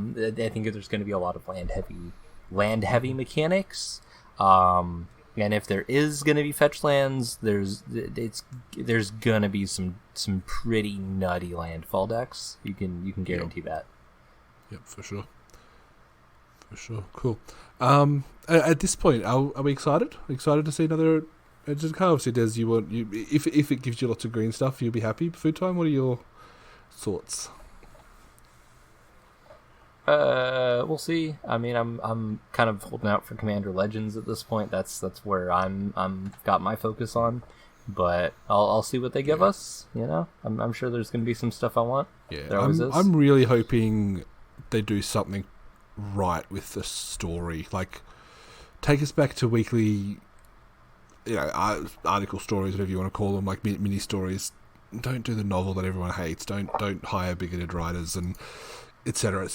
think there's gonna be a lot of land heavy mechanics. And if there is gonna be fetch lands, there's gonna be some pretty nutty landfall decks. You can guarantee that. Yep, for sure. Cool. At this point, are we excited? Excited to see another? Just obviously, Des, if it gives you lots of green stuff, you'll be happy. Food Time. What are your thoughts? We'll see. I mean, I'm kind of holding out for Commander Legends at this point. That's where I'm got my focus on. But I'll see what they give us. I'm sure there's going to be some stuff I want. Yeah, there always is. I'm really hoping they do something right with the story. Like, take us back to weekly, article stories, whatever you want to call them, like mini stories. Don't do the novel that everyone hates. Don't hire bigoted writers and etc.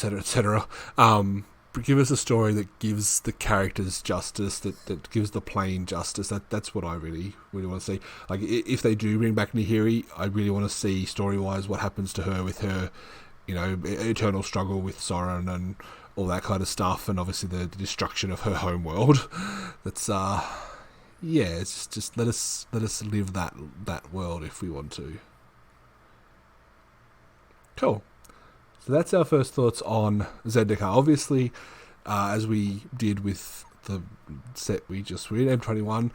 give us a story that gives the characters justice, that gives the plane justice. That's what I really want to see. Like, if they do bring back Nihiri, I really want to see story-wise what happens to her with her, eternal struggle with Soren and all that kind of stuff, and obviously the destruction of her home world. That's it's just let us live that world if we want to. Cool. So that's our first thoughts on Zendikar. Obviously, as we did with the set we just read, M21,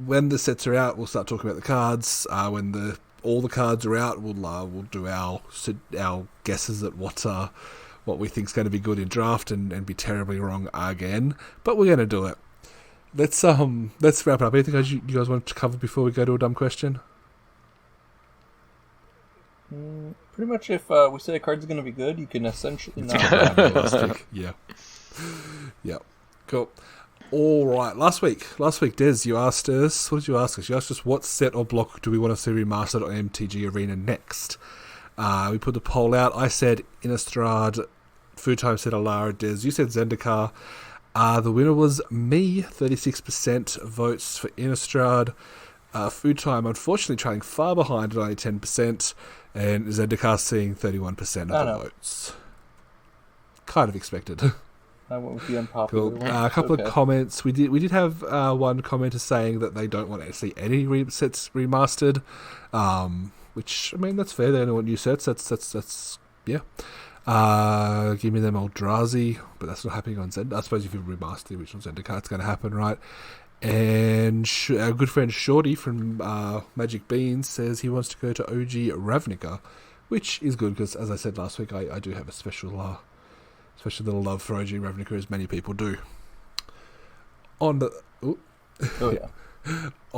when the sets are out, we'll start talking about the cards. When all the cards are out, we'll do our guesses at what we think is going to be good in draft and be terribly wrong again. But we're going to do it. Let's wrap it up. Anything else you guys want to cover before we go to a dumb question? Pretty much, if we say a card's going to be good, you can essentially not. Yeah. Cool. All right. Last week, Dez, you asked us. What did you ask us? You asked us what set or block do we want to see remastered on MTG Arena next. We put the poll out. I said Innistrad. Foodtime said Alara. Dez, you said Zendikar. The winner was me. 36% votes for Innistrad. Foodtime, unfortunately, trailing far behind at only 10%, and Zendikar seeing 31% of the votes. Kind of expected. I went with the unpopular one. A couple of comments. We did have one commenter saying that they don't want to see any sets remastered, which, I mean, that's fair. They don't want new sets. That's yeah. Give me them Eldrazi, but that's not happening on Zendikar. I suppose if you remaster the original Zendikar, it's going to happen, right? And our good friend Shorty from Magic Beans says he wants to go to OG Ravnica, which is good because, as I said last week, I do have a special little love for OG Ravnica, as many people do. On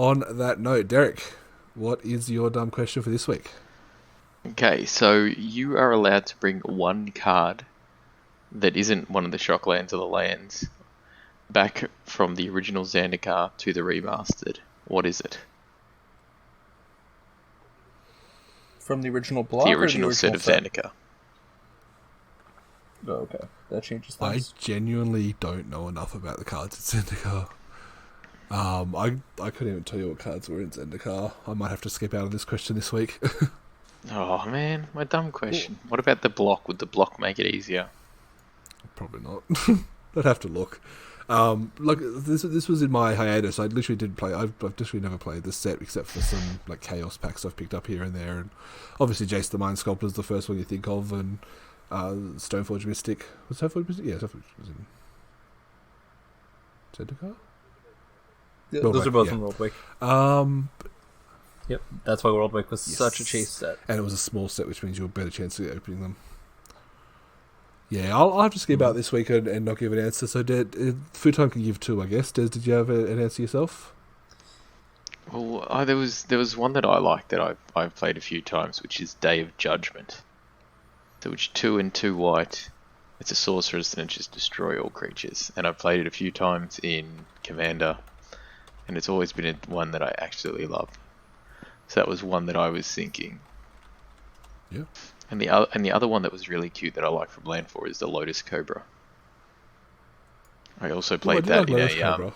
that note, Derek, what is your dumb question for this week? Okay, so you are allowed to bring one card that isn't one of the Shocklands or the lands back from the original Zendikar to the remastered. What is it? From the original block? The original set of Zendikar. Oh, okay. That changes things. I genuinely don't know enough about the cards in Zendikar. I couldn't even tell you what cards were in Zendikar. I might have to skip out of this question this week. Oh man, my dumb question. What about the block? Would the block make it easier? Probably not. I'd have to look. Look, this was in my hiatus. I literally didn't play. I've literally never played this set except for some like chaos packs I've picked up here and there. And obviously, Jace the Mind Sculptor is the first one you think of, and Stoneforge Mystic. Was Stoneforge Mystic? Yeah, Stoneforge was in Zendikar. Yeah, those are both in Worldwake. Yep, that's why Worldwake was such a chase set. And it was a small set, which means you have a better chance of opening them. Yeah, I'll have to skip out this week and not give an answer. So, Foodtime can give two, I guess. Des, did you have an answer yourself? Well, there was one that I like that I've played a few times, which is Day of Judgment. So, which 2 and 2 white. It's a sorceress and it just destroy all creatures. And I've played it a few times in Commander, and it's always been one that I absolutely love. So that was one that I was thinking. Yeah. And the other one that was really cute that I like from Landfall is the Lotus Cobra. I also played that in a...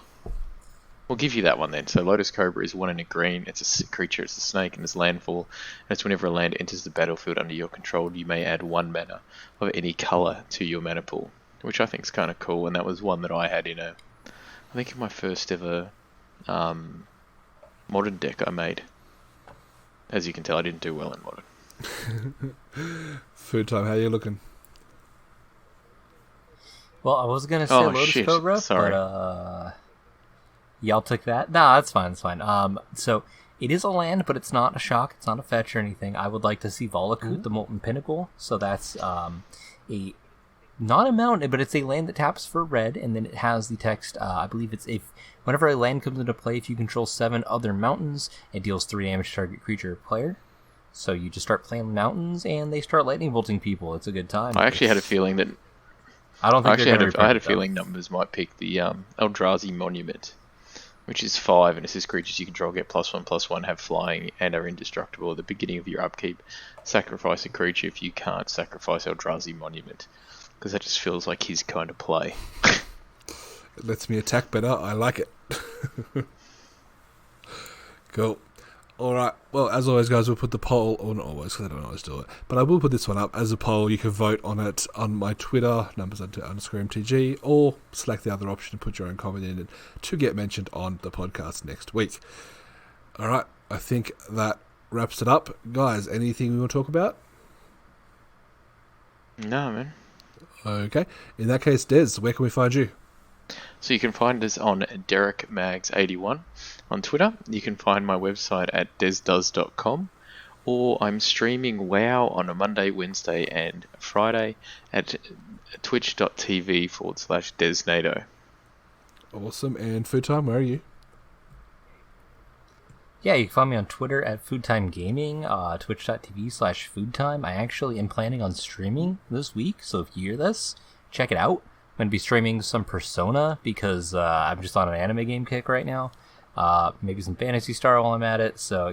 We'll give you that one then. So Lotus Cobra is 1 in a green. It's a creature, it's a snake, and it's landfall. And it's whenever a land enters the battlefield under your control, you may add 1 mana of any colour to your mana pool, which I think is kind of cool. And that was one that I had in I think in my first ever modern deck I made. As you can tell, I didn't do well in modern. Foodtime, how are you looking? Well, I was going to say Lotus Cobra, but y'all took that. Nah, that's fine, it's fine. So, it is a land, but it's not a shock, it's not a fetch or anything. I would like to see Volakut, the Molten Pinnacle. So that's not a mountain, but it's a land that taps for red, and then it has the text, I believe it's whenever a land comes into play, if you control 7 other mountains, it deals 3 damage to target creature or player. So you just start playing mountains, and they start lightning bolting people. It's a good time. I actually had a feeling that... I don't think I had a feeling Numbers might pick the Eldrazi Monument, which is 5, and it says creatures you control get +1/+1, have flying, and are indestructible. At the beginning of your upkeep, sacrifice a creature if you can't sacrifice Eldrazi Monument. because that just feels like his kind of play. It lets me attack better. I like it. Cool. All right. Well, as always, guys, we'll put the poll, or not always, because I don't always do it, but I will put this one up as a poll. You can vote on it on my Twitter, numbers_MTG, or select the other option and put your own comment in it to get mentioned on the podcast next week. All right. I think that wraps it up. Guys, anything we want to talk about? No, man. Okay. In that case, Des, where can we find you? So you can find us on DerekMags81 on Twitter. You can find my website at desdoes.com, or I'm streaming WoW on a Monday, Wednesday, and Friday at twitch.tv/Desnado. Awesome. And Food Time, where are you? Yeah, you can find me on Twitter at Foodtime Gaming, twitch.tv/Foodtime. I actually am planning on streaming this week, so if you hear this, check it out. I'm going to be streaming some Persona because I'm just on an anime game kick right now. Maybe some Phantasy Star while I'm at it. So,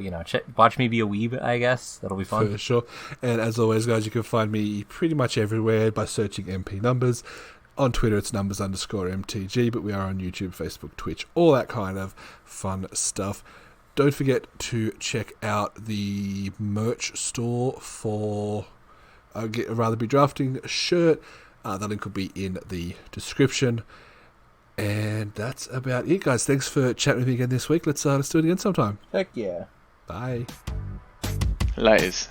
watch me be a weeb, I guess. That'll be fun. For sure. And as always, guys, you can find me pretty much everywhere by searching MPNumbers. On Twitter, it's numbers_MTG, but we are on YouTube, Facebook, Twitch, all that kind of fun stuff. Don't forget to check out the merch store for Get a Rather Be Drafting shirt. The link will be in the description. And that's about it, guys. Thanks for chatting with me again this week. Let's do it again sometime. Heck yeah. Bye. Laters.